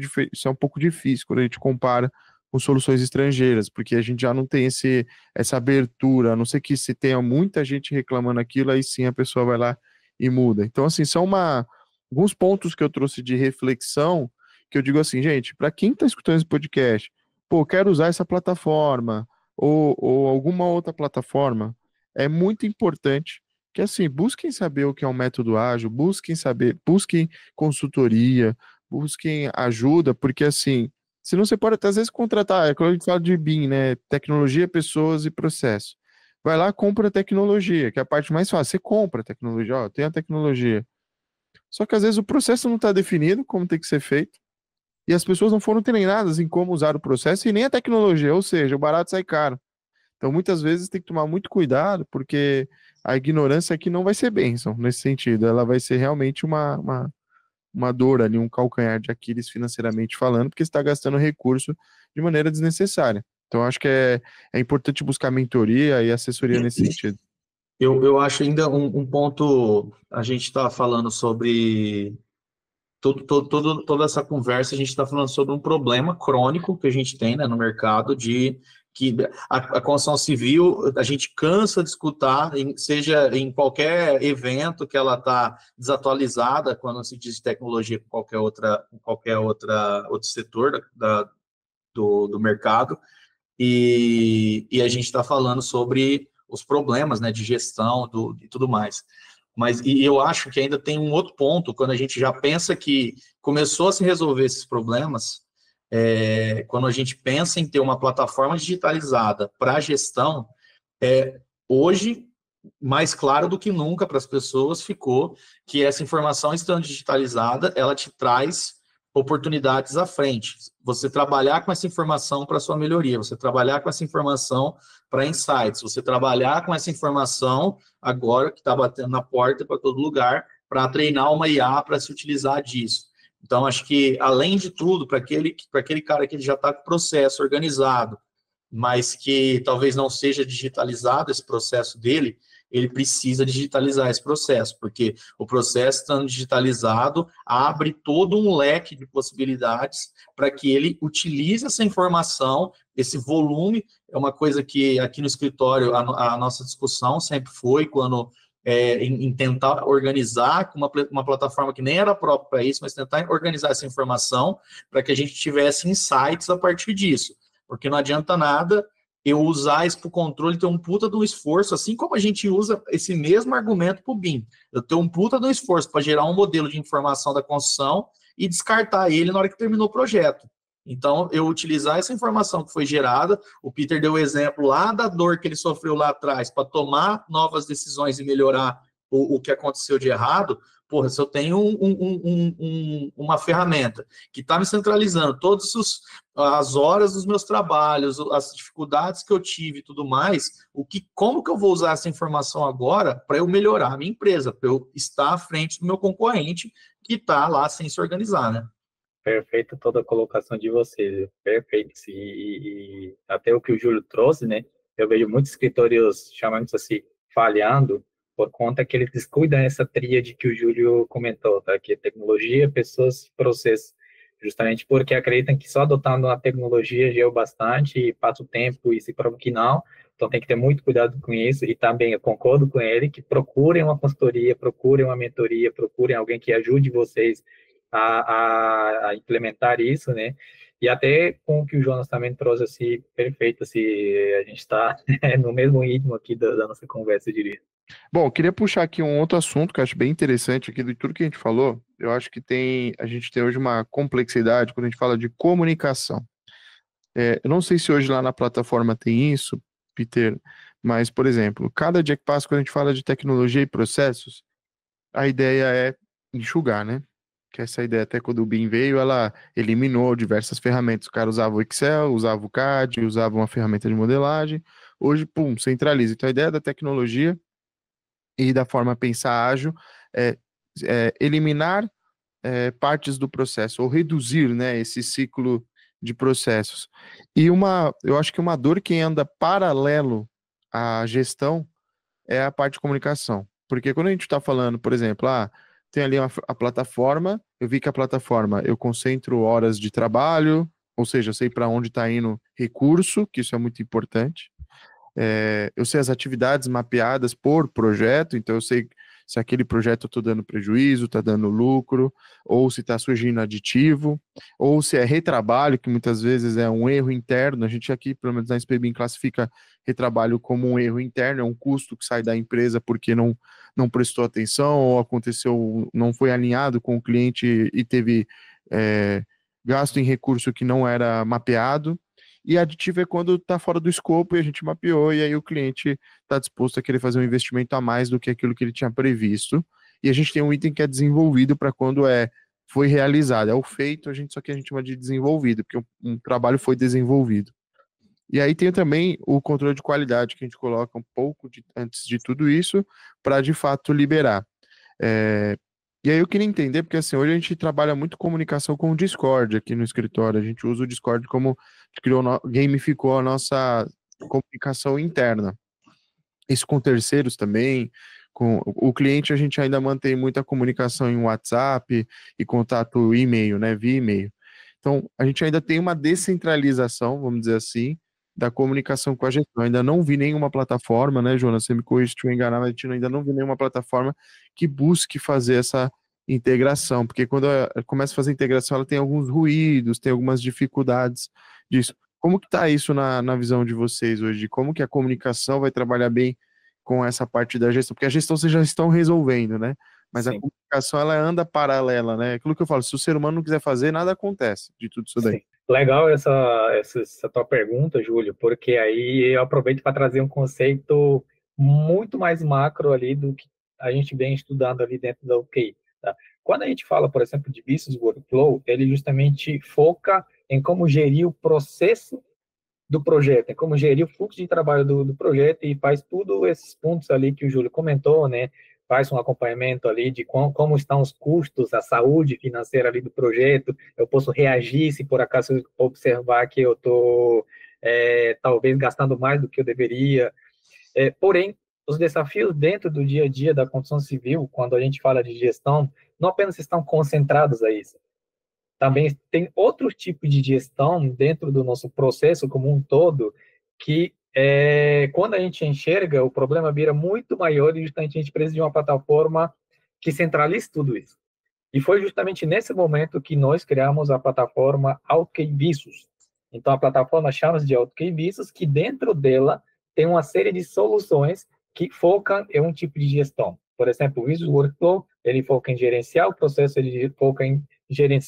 Speaker 2: difícil quando a gente compara com soluções estrangeiras, porque a gente já não tem essa abertura, a não ser que se tenha muita gente reclamando aquilo, aí sim a pessoa vai lá e muda. Então, assim, são alguns pontos que eu trouxe de reflexão, que eu digo assim, gente, para quem está escutando esse podcast, pô, quero usar essa plataforma, ou alguma outra plataforma, é muito importante que, assim, busquem saber o que é um método ágil, busquem consultoria, busquem ajuda, porque, assim, senão você pode até às vezes contratar, quando a gente fala de BIM, né? Tecnologia, pessoas e processo. Vai lá, compra a tecnologia, que é a parte mais fácil. Você compra a tecnologia, ó, tem a tecnologia. Só que às vezes o processo não está definido como tem que ser feito, e as pessoas não foram treinadas em como usar o processo e nem a tecnologia, ou seja, o barato sai caro. Então muitas vezes tem que tomar muito cuidado, porque a ignorância aqui não vai ser bênção nesse sentido, ela vai ser realmente uma dor ali, um calcanhar de Aquiles financeiramente falando, porque você está gastando recurso de maneira desnecessária. Então, acho que é importante buscar mentoria e assessoria nesse sentido.
Speaker 3: Eu acho ainda um ponto, a gente está falando sobre toda essa conversa, a gente está falando sobre um problema crônico que a gente tem, né, no mercado, de que a construção civil, a gente cansa de escutar, seja em qualquer evento que ela está desatualizada, quando se diz tecnologia com outro setor do mercado, e a gente está falando sobre os problemas, né, de gestão e tudo mais. Mas e eu acho que ainda tem um outro ponto, quando a gente já pensa que começou a se resolver esses problemas, quando a gente pensa em ter uma plataforma digitalizada para gestão, hoje, mais claro do que nunca para as pessoas, ficou que essa informação estando digitalizada, ela te traz oportunidades à frente. Você trabalhar com essa informação para sua melhoria, você trabalhar com essa informação para insights, você trabalhar com essa informação agora que está batendo na porta para todo lugar, para treinar uma IA para se utilizar disso. Então, acho que, além de tudo, para aquele cara que ele já está com o processo organizado, mas que talvez não seja digitalizado esse processo dele, ele precisa digitalizar esse processo, porque o processo estando digitalizado abre todo um leque de possibilidades para que ele utilize essa informação, esse volume. É uma coisa que aqui no escritório a nossa discussão sempre foi quando em tentar organizar com uma plataforma que nem era própria para isso, mas tentar organizar essa informação para que a gente tivesse insights a partir disso, porque não adianta nada eu usar isso para o controle, ter um puta de um esforço, assim como a gente usa esse mesmo argumento para o BIM. Eu tenho um puta de um esforço para gerar um modelo de informação da construção e descartar ele na hora que terminou o projeto. Então, eu utilizar essa informação que foi gerada, o Peter deu o exemplo lá da dor que ele sofreu lá atrás, para tomar novas decisões e melhorar o que aconteceu de errado, porra, se eu tenho uma ferramenta que está me centralizando todas as horas dos meus trabalhos, as dificuldades que eu tive e tudo mais, como que eu vou usar essa informação agora para eu melhorar a minha empresa, para eu estar à frente do meu concorrente que está lá sem se organizar, né?
Speaker 1: Perfeito toda a colocação de vocês, viu? Perfeito. E até o que o Júlio trouxe, né? Eu vejo muitos escritórios, chamando isso assim, falhando, por conta que eles descuidam essa tríade que o Júlio comentou, tá? Que é tecnologia, pessoas, processo. Justamente porque acreditam que só adotando a tecnologia já é o bastante, e passa o tempo e se prova que não. Então tem que ter muito cuidado com isso. E também eu concordo com ele que procurem uma consultoria, procurem uma mentoria, procurem alguém que ajude vocês a implementar isso, né? E até com o que o Jonas também trouxe, assim, perfeito, assim, a gente está no mesmo ritmo aqui da nossa conversa, eu diria.
Speaker 2: Bom, eu queria puxar aqui um outro assunto que eu acho bem interessante aqui de tudo que a gente falou. Eu acho que a gente tem hoje uma complexidade quando a gente fala de comunicação. Eu não sei se hoje lá na plataforma tem isso, Peter, mas, por exemplo, cada dia que passa, quando a gente fala de tecnologia e processos, a ideia é enxugar, né? Que essa ideia, até quando o BIM veio, ela eliminou diversas ferramentas. O cara usava o Excel, usava o CAD, usava uma ferramenta de modelagem. Hoje, pum, centraliza. Então, a ideia da tecnologia e da forma pensar ágil é, eliminar partes do processo, ou reduzir, né, esse ciclo de processos. E eu acho que uma dor que anda paralelo à gestão é a parte de comunicação. Porque quando a gente está falando, por exemplo, tem ali a plataforma, eu vi que a plataforma, eu concentro horas de trabalho, ou seja, eu sei para onde está indo recurso, que isso é muito importante. Eu sei as atividades mapeadas por projeto, então eu sei se aquele projeto eu estou dando prejuízo, está dando lucro, ou se está surgindo aditivo, ou se é retrabalho, que muitas vezes é um erro interno. A gente aqui, pelo menos na SPBIM, classifica retrabalho como um erro interno, é um custo que sai da empresa porque não prestou atenção, ou aconteceu, não foi alinhado com o cliente e teve gasto em recurso que não era mapeado. E aditivo é quando está fora do escopo e a gente mapeou, e aí o cliente está disposto a querer fazer um investimento a mais do que aquilo que ele tinha previsto. E a gente tem um item que é desenvolvido para quando foi realizado. É o feito, só que a gente chama de desenvolvido, porque um trabalho foi desenvolvido. E aí tem também o controle de qualidade, que a gente coloca um pouco antes de tudo isso, para de fato liberar. E aí eu queria entender, porque assim, hoje a gente trabalha muito comunicação com o Discord aqui no escritório, a gente usa o Discord como gamificou a nossa comunicação interna. Isso com terceiros também, com o cliente a gente ainda mantém muita comunicação em WhatsApp e contato e-mail, né, via e-mail. Então, a gente ainda tem uma descentralização, vamos dizer assim, da comunicação com a gestão. Ainda não vi nenhuma plataforma, né, Jonas? Você me corrige se estiver enganado, mas a gente ainda não vi nenhuma plataforma que busque fazer essa integração, porque quando começa a fazer integração, ela tem alguns ruídos, tem algumas dificuldades disso. Como que está isso na visão de vocês hoje? Como que a comunicação vai trabalhar bem com essa parte da gestão? Porque a gestão vocês já estão resolvendo, né? Mas
Speaker 1: Sim.
Speaker 2: A comunicação, ela anda paralela, né? Aquilo que eu falo, se o ser humano não quiser fazer, nada acontece de tudo isso daí.
Speaker 1: Sim. Legal essa tua pergunta, Júlio, porque aí eu aproveito para trazer um conceito muito mais macro ali do que a gente vem estudando ali dentro da UKI. Tá? Quando a gente fala, por exemplo, de Business Workflow, ele justamente foca em como gerir o processo do projeto, em como gerir o fluxo de trabalho do projeto e faz tudo esses pontos ali que o Júlio comentou, né? Faz um acompanhamento ali de como estão os custos, a saúde financeira ali do projeto. Eu posso reagir se por acaso observar que eu estou talvez gastando mais do que eu deveria. Porém, os desafios dentro do dia a dia da construção civil, quando a gente fala de gestão, não apenas estão concentrados a isso. Também tem outro tipo de gestão dentro do nosso processo como um todo, que quando a gente enxerga, o problema vira muito maior e justamente a gente precisa de uma plataforma que centralize tudo isso. E foi justamente nesse momento que nós criamos a plataforma AutoCAD Visus. Então, a plataforma chama-se de AutoCAD Visus, que dentro dela tem uma série de soluções que focam em um tipo de gestão. Por exemplo, o Visus Workflow, ele foca em gerenciar o processo, ele foca em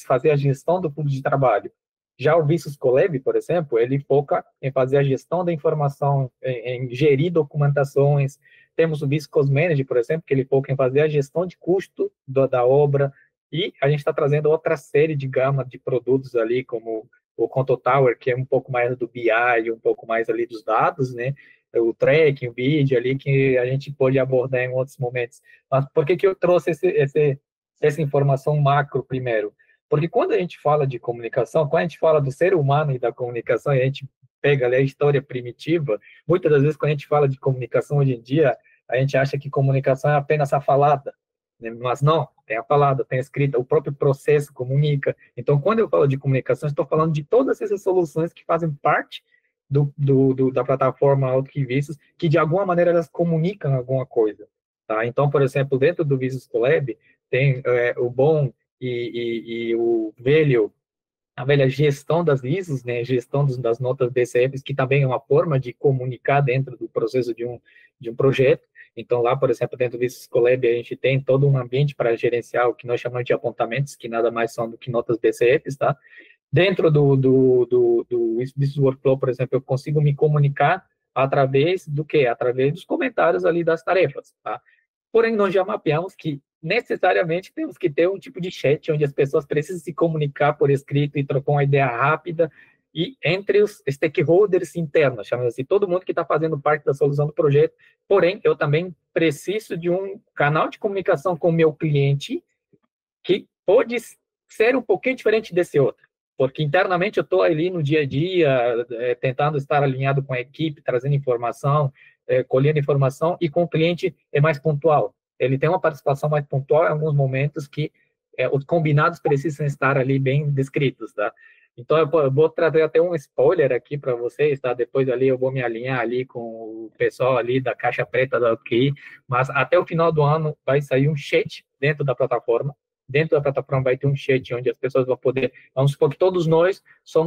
Speaker 1: fazer a gestão do fluxo de trabalho. Já o Visus Collab, por exemplo, ele foca em fazer a gestão da informação, em gerir documentações. temos o Business Cost Manager, por exemplo, que ele foi quem fazia a gestão de custo da obra, e a gente está trazendo outra série de gama de produtos ali, como o Control Tower, que é um pouco mais do BI, um pouco mais ali dos dados, né? O tracking, o vídeo ali, que a gente pode abordar em outros momentos. Mas por que eu trouxe essa informação macro primeiro? Porque quando a gente fala de comunicação, quando a gente fala do ser humano e da comunicação, e a gente pega ali a história primitiva, muitas das vezes quando a gente fala de comunicação hoje em dia, a gente acha que comunicação é apenas a falada, né? Mas não, tem a falada, tem a escrita, o próprio processo comunica. Então, quando eu falo de comunicação, estou falando de todas essas soluções que fazem parte da plataforma AutoKey que de alguma maneira elas comunicam alguma coisa, tá? Então, por exemplo, dentro do Visio Collab, tem o bom e o velho, a velha gestão das ISOs, né, gestão das notas DCFs, que também é uma forma de comunicar dentro do processo de um projeto. Então, lá, por exemplo, dentro do Visio Collab, a gente tem todo um ambiente para gerenciar o que nós chamamos de apontamentos, que nada mais são do que notas DCFs, tá? Dentro do Business Workflow, por exemplo, eu consigo me comunicar através do quê? Através dos comentários ali das tarefas, tá? Porém, nós já mapeamos que necessariamente temos que ter um tipo de chat onde as pessoas precisam se comunicar por escrito e trocar uma ideia rápida e entre os stakeholders internos, chamamos assim, todo mundo que está fazendo parte da solução do projeto. Porém, eu também preciso de um canal de comunicação com o meu cliente que pode ser um pouquinho diferente desse outro, porque internamente eu estou ali no dia a dia, tentando estar alinhado com a equipe, trazendo informação, colhendo informação, e com o cliente é mais pontual. Ele tem uma participação mais pontual em alguns momentos que os combinados precisam estar ali bem descritos, tá? Então, eu vou trazer até um spoiler aqui para vocês, tá? Depois ali eu vou me alinhar ali com o pessoal ali da caixa preta da AutoKey, mas até o final do ano vai sair um chat dentro da plataforma. Dentro da plataforma vai ter um chat onde as pessoas vão poder, vamos supor que todos nós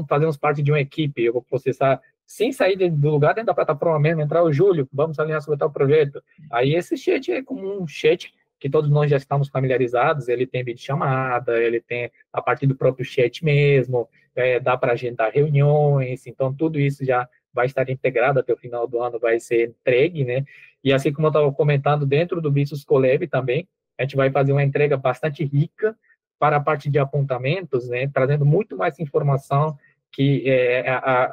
Speaker 1: fazemos parte de uma equipe, eu vou processar, sem sair do lugar dentro da plataforma mesmo, entrar o Júlio, vamos alinhar sobre tal projeto. Aí esse chat é como um chat que todos nós já estamos familiarizados, ele tem videochamada, ele tem a partir do próprio chat mesmo, dá para agendar reuniões, então tudo isso já vai estar integrado até o final do ano, vai ser entregue, né? E assim como eu estava comentando, dentro do Visio Collab também, a gente vai fazer uma entrega bastante rica para a parte de apontamentos, né? Trazendo muito mais informação, que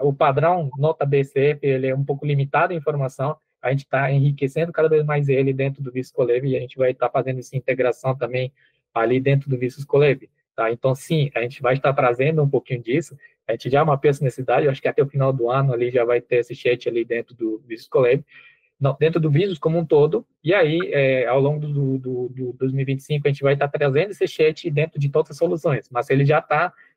Speaker 1: o padrão nota BCF, ele é um pouco limitado em informação, a gente está enriquecendo cada vez mais ele dentro do Visio Collab, e a gente vai estar fazendo essa integração também ali dentro do Visio Collab, tá? Então, sim, a gente vai estar trazendo um pouquinho disso, a gente já mapeou essa necessidade, eu acho que até o final do ano ali já vai ter esse chat ali dentro do Visio Collab, dentro do Visio como um todo, e aí, ao longo do 2025, a gente vai estar trazendo esse chat dentro de todas as soluções, mas ele já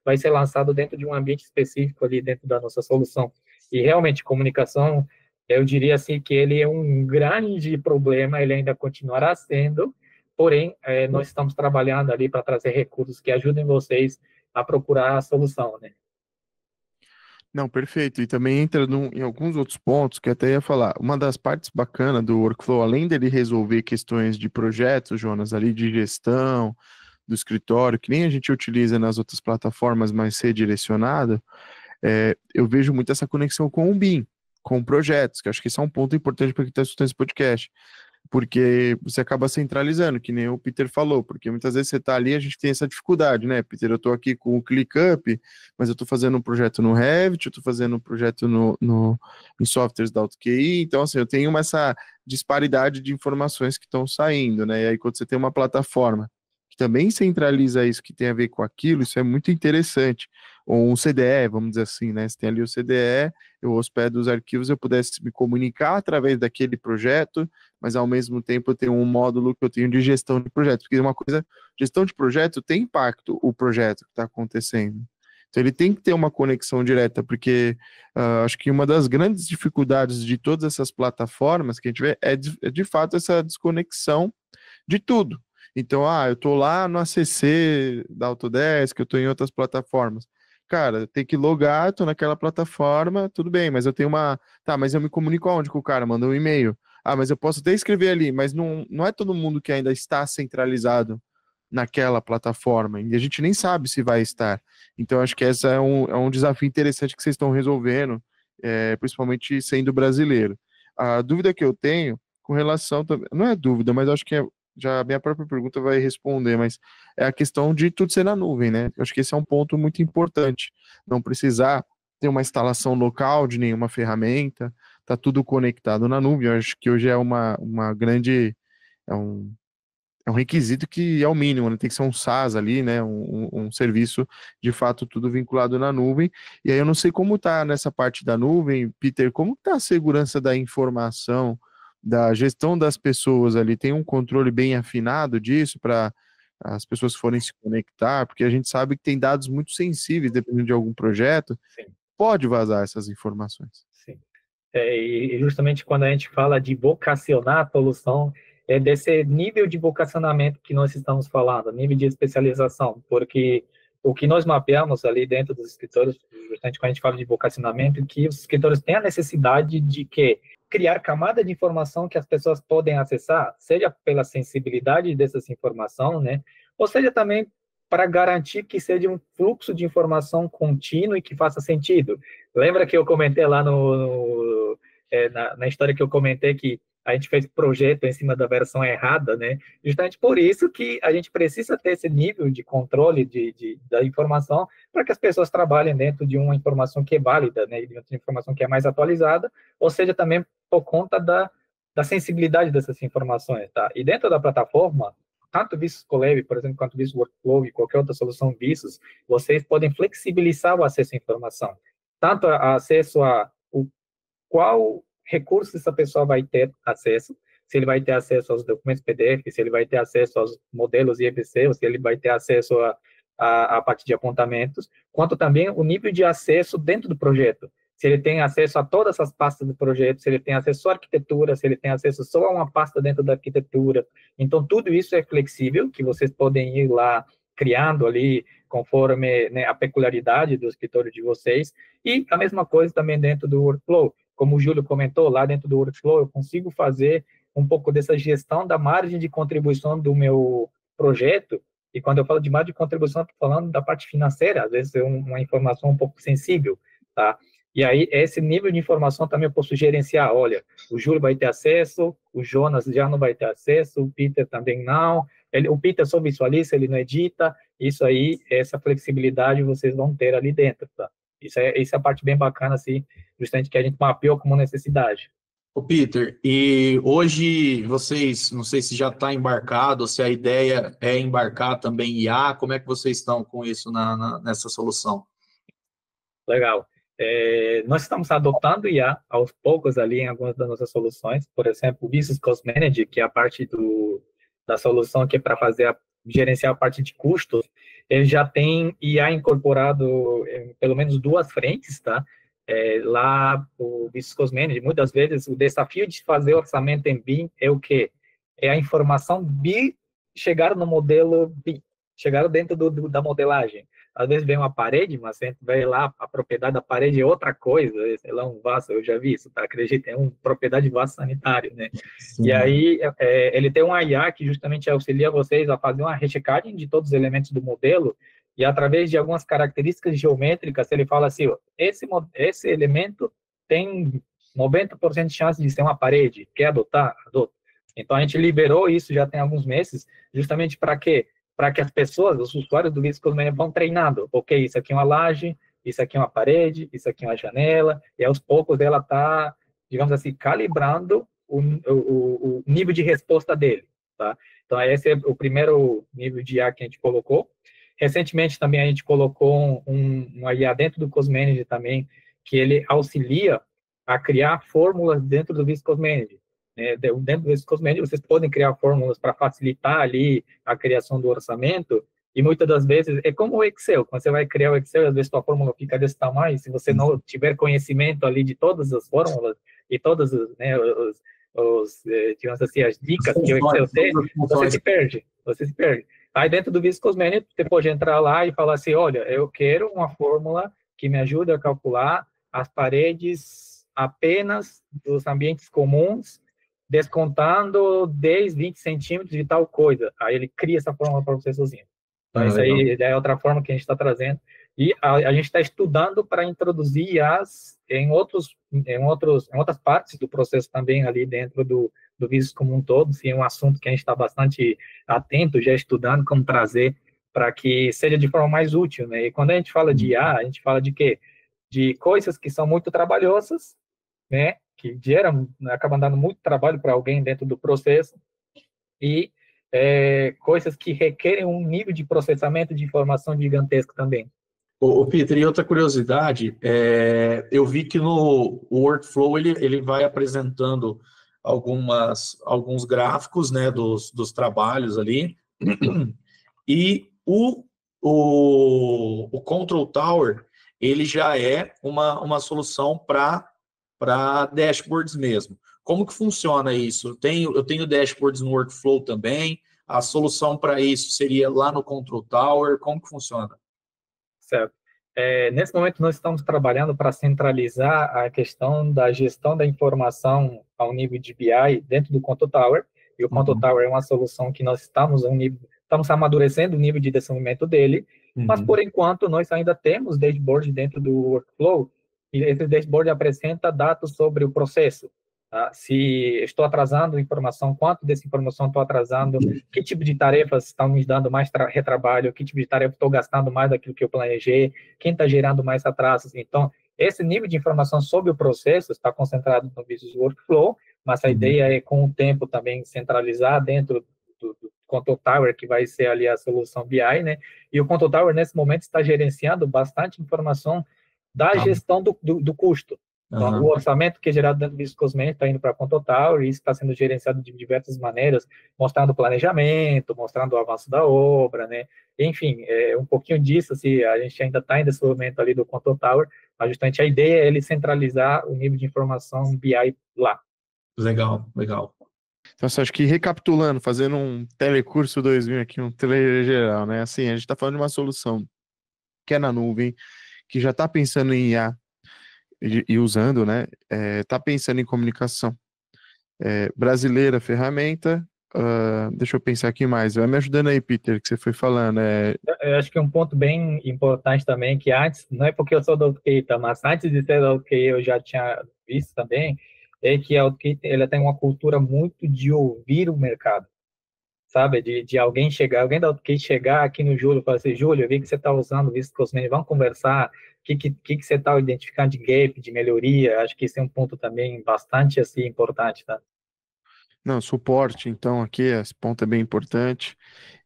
Speaker 1: vai ser lançado dentro de um ambiente específico ali dentro da nossa solução. E, realmente, comunicação, eu diria assim que ele é um grande problema, ele ainda continuará sendo, porém, nós estamos trabalhando ali para trazer recursos que ajudem vocês a procurar a solução, né?
Speaker 2: Não, perfeito. E também entra em alguns outros pontos que eu até ia falar. Uma das partes bacanas do workflow, além dele resolver questões de projetos, Jonas, ali de gestão, do escritório, que nem a gente utiliza nas outras plataformas, mas ser direcionado, eu vejo muito essa conexão com o BIM, com projetos, que acho que isso é um ponto importante para quem está escutando esse podcast. Porque você acaba centralizando, que nem o Peter falou, porque muitas vezes você está ali, a gente tem essa dificuldade, né, Peter? Eu estou aqui com o ClickUp, mas eu estou fazendo um projeto no Revit, eu estou fazendo um projeto em softwares da AutoKey, então assim, eu tenho essa disparidade de informações que estão saindo, né, e aí quando você tem uma plataforma que também centraliza isso, que tem a ver com aquilo, isso é muito interessante, ou um CDE, vamos dizer assim, né, você tem ali o CDE, eu hospedo os arquivos, eu pudesse me comunicar através daquele projeto, mas ao mesmo tempo eu tenho um módulo que eu tenho de gestão de projetos, porque uma coisa, gestão de projeto tem impacto o projeto que está acontecendo. Então ele tem que ter uma conexão direta, porque acho que uma das grandes dificuldades de todas essas plataformas que a gente vê é de fato essa desconexão de tudo. Então, eu estou lá no ACC da Autodesk, eu estou em outras plataformas. Cara, tem que logar, estou naquela plataforma, tudo bem, mas eu tenho Tá, mas eu me comunico aonde com o cara? Manda um e-mail. Mas eu posso até escrever ali, mas não é todo mundo que ainda está centralizado naquela plataforma, e a gente nem sabe se vai estar. Então, acho que esse é um desafio interessante que vocês estão resolvendo, principalmente sendo brasileiro. A dúvida que eu tenho, com relação também, não é dúvida, mas acho que já a minha própria pergunta vai responder, mas é a questão de tudo ser na nuvem, né? Eu acho que esse é um ponto muito importante. Não precisar ter uma instalação local de nenhuma ferramenta, tá tudo conectado na nuvem. Eu acho que hoje é uma grande, é um, é um requisito que é o mínimo, né? Tem que ser um SaaS ali, né? Um serviço, de fato, tudo vinculado na nuvem. E aí eu não sei como tá nessa parte da nuvem, Peter, como tá a segurança da informação, da gestão das pessoas ali? Tem um controle bem afinado disso para as pessoas que forem se conectar? Porque a gente sabe que tem dados muito sensíveis, dependendo de algum projeto,
Speaker 1: Sim,
Speaker 2: pode vazar essas informações.
Speaker 1: sim. E justamente quando a gente fala de vocacionar a solução, é desse nível de vocacionamento que nós estamos falando, nível de especialização, porque o que nós mapeamos ali dentro dos escritórios, justamente quando a gente fala de vocacionamento, é que os escritórios têm a necessidade de criar camada de informação que as pessoas podem acessar, seja pela sensibilidade dessas informações, né, ou seja também para garantir que seja um fluxo de informação contínuo e que faça sentido. Lembra que eu comentei lá na história que eu comentei que a gente fez projeto em cima da versão errada, né? Justamente por isso que a gente precisa ter esse nível de controle da informação para que as pessoas trabalhem dentro de uma informação que é válida, né? De uma informação que é mais atualizada, ou seja, também por conta da sensibilidade dessas informações, tá? E dentro da plataforma, tanto o Visus Collab, por exemplo, quanto o Visus Workflow e qualquer outra solução Visus, vocês podem flexibilizar o acesso à informação, tanto acesso a qual recursos essa pessoa vai ter acesso, se ele vai ter acesso aos documentos PDF, se ele vai ter acesso aos modelos IFC, ou se ele vai ter acesso a parte de apontamentos, quanto também o nível de acesso dentro do projeto. Se ele tem acesso a todas as pastas do projeto, se ele tem acesso à arquitetura, se ele tem acesso só a uma pasta dentro da arquitetura. Então, tudo isso é flexível, que vocês podem ir lá criando ali, conforme, né, a peculiaridade do escritório de vocês, e a mesma coisa também dentro do workflow. Como o Júlio comentou, lá dentro do workflow, eu consigo fazer um pouco dessa gestão da margem de contribuição do meu projeto, e quando eu falo de margem de contribuição, eu estou falando da parte financeira, às vezes é uma informação um pouco sensível, tá? E aí, esse nível de informação também eu posso gerenciar. Olha, o Júlio vai ter acesso, o Jonas já não vai ter acesso, o Peter também não. O Peter só visualiza, ele não edita. Isso aí, essa flexibilidade vocês vão ter ali dentro, tá? Isso é a parte bem bacana, assim, justamente que a gente mapeou como necessidade.
Speaker 3: Ô Peter, e hoje vocês, não sei se já está embarcado, ou se a ideia é embarcar também IA, como é que vocês estão com isso nessa solução?
Speaker 1: Legal. Nós estamos adotando IA aos poucos ali em algumas das nossas soluções. Por exemplo, o Business Cost Manager, que é a parte da solução que é para gerenciar a parte de custos, ele já tem IA incorporado em pelo menos duas frentes, tá? Lá, o Business Cost Manager, muitas vezes, o desafio de fazer orçamento em BIM é o quê? É a informação BIM chegar no modelo BIM, chegar dentro da modelagem. Às vezes vem uma parede, mas a gente vai lá, a propriedade da parede é outra coisa, sei lá, um vaso, eu já vi isso, tá? Acredita, é uma propriedade de vaso sanitário, né? Sim. E aí, ele tem uma IA que justamente auxilia vocês a fazer uma rechecagem de todos os elementos do modelo, e através de algumas características geométricas, ele fala assim, ó, esse elemento tem 90% de chance de ser uma parede, quer adotar? Adota. Então, a gente liberou isso já tem alguns meses, justamente para quê? Para que as pessoas, os usuários do Business Cost Manager vão treinando. Ok, isso aqui é uma laje, isso aqui é uma parede, isso aqui é uma janela, e aos poucos ela está, digamos assim, calibrando o nível de resposta dele, tá? Então, esse é o primeiro nível de IA que a gente colocou. Recentemente, também, a gente colocou uma IA dentro do Cost Manager também, que ele auxilia a criar fórmulas dentro do Business Cost Manager. Dentro desse Cost Manager, vocês podem criar fórmulas para facilitar ali a criação do orçamento, e muitas das vezes, é como o Excel, quando você vai criar o Excel, às vezes a fórmula fica desse tamanho, se você não tiver conhecimento ali de todas as fórmulas, e todas, né, digamos assim, as dicas que o Excel tem, você se perde. Aí dentro do Business Cost Manager, você pode entrar lá e falar assim, olha, eu quero uma fórmula que me ajude a calcular as paredes apenas dos ambientes comuns, descontando 10, 20 centímetros de tal coisa. Aí ele cria essa fórmula para você sozinho. Então, isso aí é outra forma que a gente está trazendo. E a gente está estudando para introduzir IAs em outras partes do processo também ali dentro do do Visos como um todo, sim, é um assunto que a gente está bastante atento, já estudando como trazer para que seja de forma mais útil, né? E quando a gente fala de IA, a gente fala de quê? De coisas que são muito trabalhosas, né? Que geram, acabam dando muito trabalho para alguém dentro do processo, e coisas que requerem um nível de processamento de informação gigantesco também.
Speaker 3: Ô, Peter, e outra curiosidade, eu vi que no workflow ele vai apresentando alguns gráficos, né, dos trabalhos ali, e o Control Tower, ele já é uma solução para dashboards mesmo. Como que funciona isso? Eu tenho dashboards no workflow também, a solução para isso seria lá no Control Tower, como que funciona?
Speaker 1: Certo. Nesse momento, nós estamos trabalhando para centralizar a questão da gestão da informação ao nível de BI dentro do Control Tower, e o Control Tower é uma solução que nós estamos amadurecendo o nível de desenvolvimento dele, mas, por enquanto, nós ainda temos dashboard dentro do workflow, e esse dashboard apresenta dados sobre o processo. Tá? Se estou atrasando informação, quanto dessa informação estou atrasando, que tipo de tarefas estão me dando mais retrabalho, que tipo de tarefa estou gastando mais daquilo que eu planejei, quem está gerando mais atrasos. Então, esse nível de informação sobre o processo está concentrado no Business Workflow, mas a ideia é, com o tempo, também centralizar dentro do Control Tower, que vai ser ali a solução BI, né? E o Control Tower, nesse momento, está gerenciando bastante informação da gestão do custo. Então, o orçamento que é gerado dentro do Business Cosmético está indo para a Control Tower, e isso está sendo gerenciado de diversas maneiras, mostrando o planejamento, mostrando o avanço da obra, né? Enfim, um pouquinho disso, assim, a gente ainda está em desenvolvimento ali do Control Tower, mas justamente a ideia é ele centralizar o nível de informação BI lá.
Speaker 3: Legal, legal.
Speaker 2: Então, acho que recapitulando, fazendo um telecurso 2000 aqui, um telegeral, né? Assim, a gente está falando de uma solução que é na nuvem, que já está pensando em IA e usando, né? Está pensando em comunicação. Brasileira, ferramenta. Deixa eu pensar aqui mais. Vai me ajudando aí, Peter, que você foi falando.
Speaker 1: Eu acho que um ponto bem importante também, que antes, não é porque eu sou do OutKey, tá? Mas antes de ser do OutKey, eu já tinha visto também, é que a OutKey, ela tem uma cultura muito de ouvir o mercado, sabe? De alguém chegar, alguém da OutKey chegar aqui no Júlio e falar assim: Júlio, eu vi que você está usando Visto Cosmético, vamos conversar, o que você está identificando de gap, de melhoria. Acho que esse é um ponto também bastante, assim, importante, tá?
Speaker 2: Não, suporte, então, aqui, esse ponto é bem importante.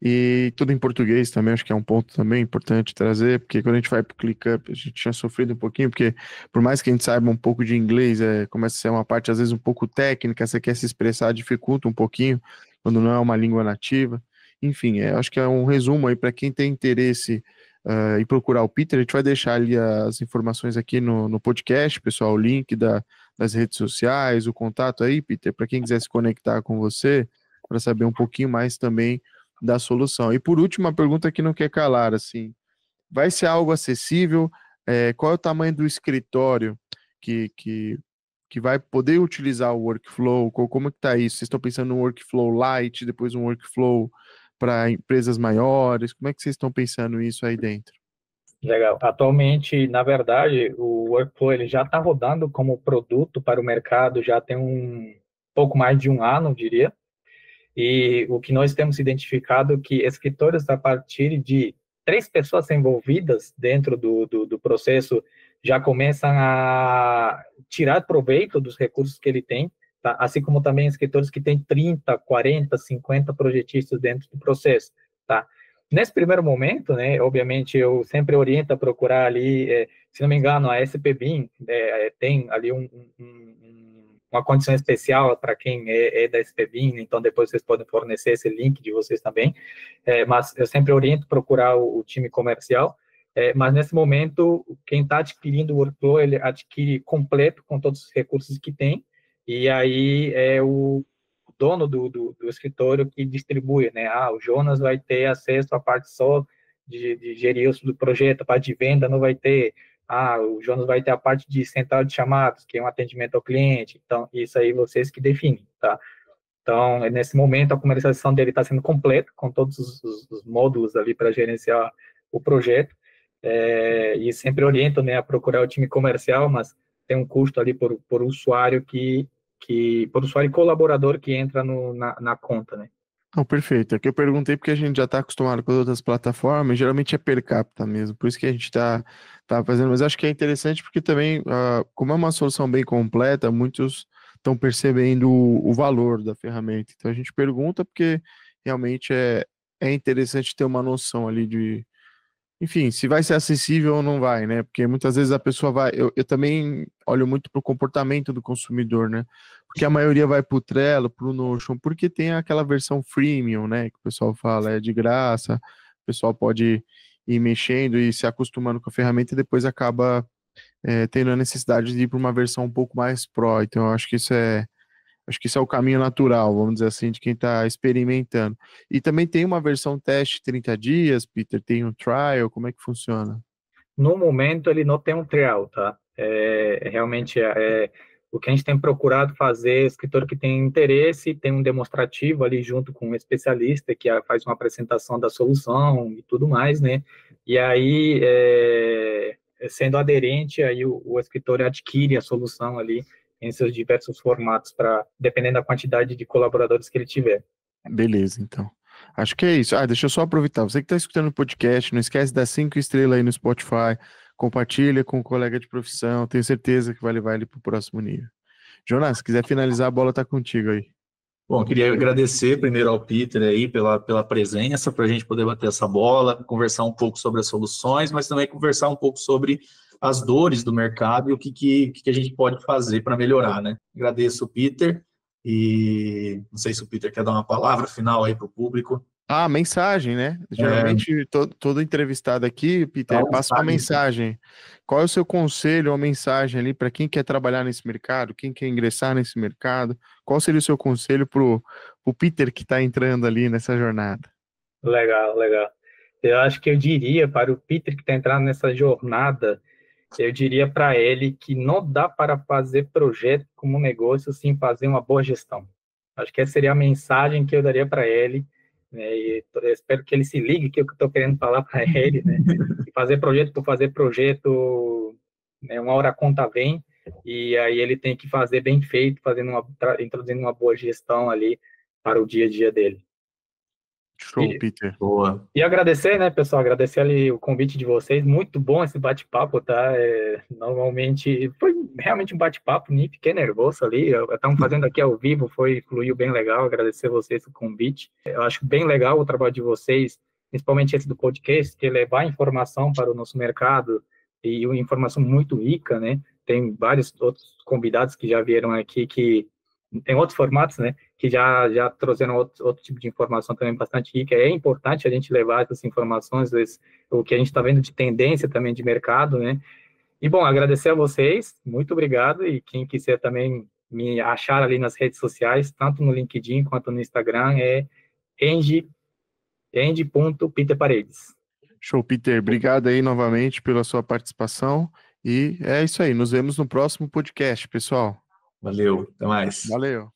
Speaker 2: E tudo em português também, acho que é um ponto também importante trazer, porque quando a gente vai para o ClickUp, a gente tinha sofrido um pouquinho, porque por mais que a gente saiba um pouco de inglês, começa a ser uma parte, às vezes, um pouco técnica, você quer se expressar, dificulta um pouquinho, quando não é uma língua nativa. Enfim, acho que é um resumo aí para quem tem interesse em procurar o Peter. A gente vai deixar ali as informações aqui no podcast, pessoal, o link das redes sociais, o contato aí, Peter, para quem quiser se conectar com você, para saber um pouquinho mais também da solução. E por último, uma pergunta que não quer calar, assim, vai ser algo acessível? Qual é o tamanho do escritório que vai poder utilizar o workflow? Como é que está isso? Vocês estão pensando no workflow light, depois um workflow para empresas maiores? Como é que vocês estão pensando isso aí dentro?
Speaker 1: Legal. Atualmente, na verdade, o Workflow ele já está rodando como produto para o mercado já tem um pouco mais de um ano, eu diria. E o que nós temos identificado é que escritores, a partir de 3 pessoas envolvidas dentro do processo, já começam a tirar proveito dos recursos que ele tem, tá? Assim como também escritores que têm 30, 40, 50 projetistas dentro do processo, tá? Nesse primeiro momento, né, obviamente, eu sempre oriento a procurar ali, se não me engano, a SPBIM tem ali uma condição especial para quem é da SPBIM, então depois vocês podem fornecer esse link de vocês também, mas eu sempre oriento procurar o time comercial, mas nesse momento, quem está adquirindo o workflow, ele adquire completo com todos os recursos que tem, e aí é o dono do escritório que distribui, né? O Jonas vai ter acesso à parte só de gerir do projeto, a parte de venda não vai ter. O Jonas vai ter a parte de central de chamados, que é um atendimento ao cliente. Então, isso aí vocês que definem, tá? Então, nesse momento, a comercialização dele está sendo completa, com todos os módulos ali para gerenciar o projeto. E sempre oriento, né, a procurar o time comercial, mas tem um custo ali por usuário que por usuário e colaborador que entra na conta, né?
Speaker 2: Não, perfeito. É que eu perguntei porque a gente já está acostumado com as outras plataformas, geralmente é per capita mesmo, por isso que a gente tá fazendo, mas acho que é interessante porque também, como é uma solução bem completa, muitos estão percebendo o valor da ferramenta. Então a gente pergunta porque realmente é interessante ter uma noção ali de, enfim, se vai ser acessível ou não vai, né? Porque muitas vezes a pessoa vai. Eu também olho muito para o comportamento do consumidor, né? Porque a maioria vai para o Trello, para o Notion, porque tem aquela versão freemium, né? Que o pessoal fala é de graça, o pessoal pode ir mexendo e se acostumando com a ferramenta e depois acaba tendo a necessidade de ir para uma versão um pouco mais pro. Então, eu acho que isso é o caminho natural, vamos dizer assim, de quem está experimentando. E também tem uma versão teste 30 dias, Peter, tem um trial, como é que funciona?
Speaker 1: No momento, ele não tem um trial, tá? Realmente, o que a gente tem procurado fazer, escritor que tem interesse, tem um demonstrativo ali junto com um especialista que faz uma apresentação da solução e tudo mais, né? E aí, sendo aderente, aí o escritor adquire a solução ali em seus diversos formatos, dependendo da quantidade de colaboradores que ele tiver.
Speaker 2: Beleza, então. Acho que é isso. Deixa eu só aproveitar. Você que está escutando o podcast, não esquece de dar 5 estrelas aí no Spotify, compartilha com um colega de profissão, tenho certeza que vai levar ele para o próximo nível. Jonas, se quiser finalizar, a bola está contigo aí.
Speaker 3: Bom, queria agradecer primeiro ao Peter aí pela presença, para a gente poder bater essa bola, conversar um pouco sobre as soluções, mas também conversar um pouco sobre as dores do mercado e o que a gente pode fazer para melhorar, né? Agradeço o Peter e não sei se o Peter quer dar uma palavra final aí para o público.
Speaker 2: Mensagem, né? Geralmente, todo entrevistado aqui, Peter, passa uma mensagem. Qual é o seu conselho, uma mensagem ali para quem quer trabalhar nesse mercado, quem quer ingressar nesse mercado? Qual seria o seu conselho para o Peter que está entrando ali nessa jornada?
Speaker 1: Legal, legal. Eu acho que eu diria para o Peter que está entrando nessa jornada, eu diria para ele que não dá para fazer projeto como negócio sem fazer uma boa gestão. Acho que essa seria a mensagem que eu daria para ele, né? E eu espero que ele se ligue que eu estou querendo falar para ele, né? E fazer projeto por fazer projeto, né? Uma hora a conta vem e aí ele tem que fazer bem feito, introduzindo uma boa gestão ali para o dia a dia dele.
Speaker 2: Show, Peter.
Speaker 3: Boa.
Speaker 1: E agradecer, né, pessoal, agradecer ali o convite de vocês, muito bom esse bate-papo, tá? Normalmente, foi realmente um bate-papo, nem fiquei nervoso ali, estamos fazendo aqui ao vivo, fluiu bem legal, agradecer vocês o convite. Eu acho bem legal o trabalho de vocês, principalmente esse do podcast, que é levar informação para o nosso mercado, e uma informação muito rica, né? Tem vários outros convidados que já vieram aqui, que tem outros formatos, né? Que já trouxeram outro tipo de informação também bastante rica. É importante a gente levar essas informações, o que a gente está vendo de tendência também de mercado, né? E, bom, agradecer a vocês, muito obrigado, e quem quiser também me achar ali nas redes sociais, tanto no LinkedIn quanto no Instagram, é end.peterparedes.
Speaker 2: Show, Peter. Obrigado aí novamente pela sua participação, e é isso aí, nos vemos no próximo podcast, pessoal.
Speaker 3: Valeu, até mais.
Speaker 2: Valeu.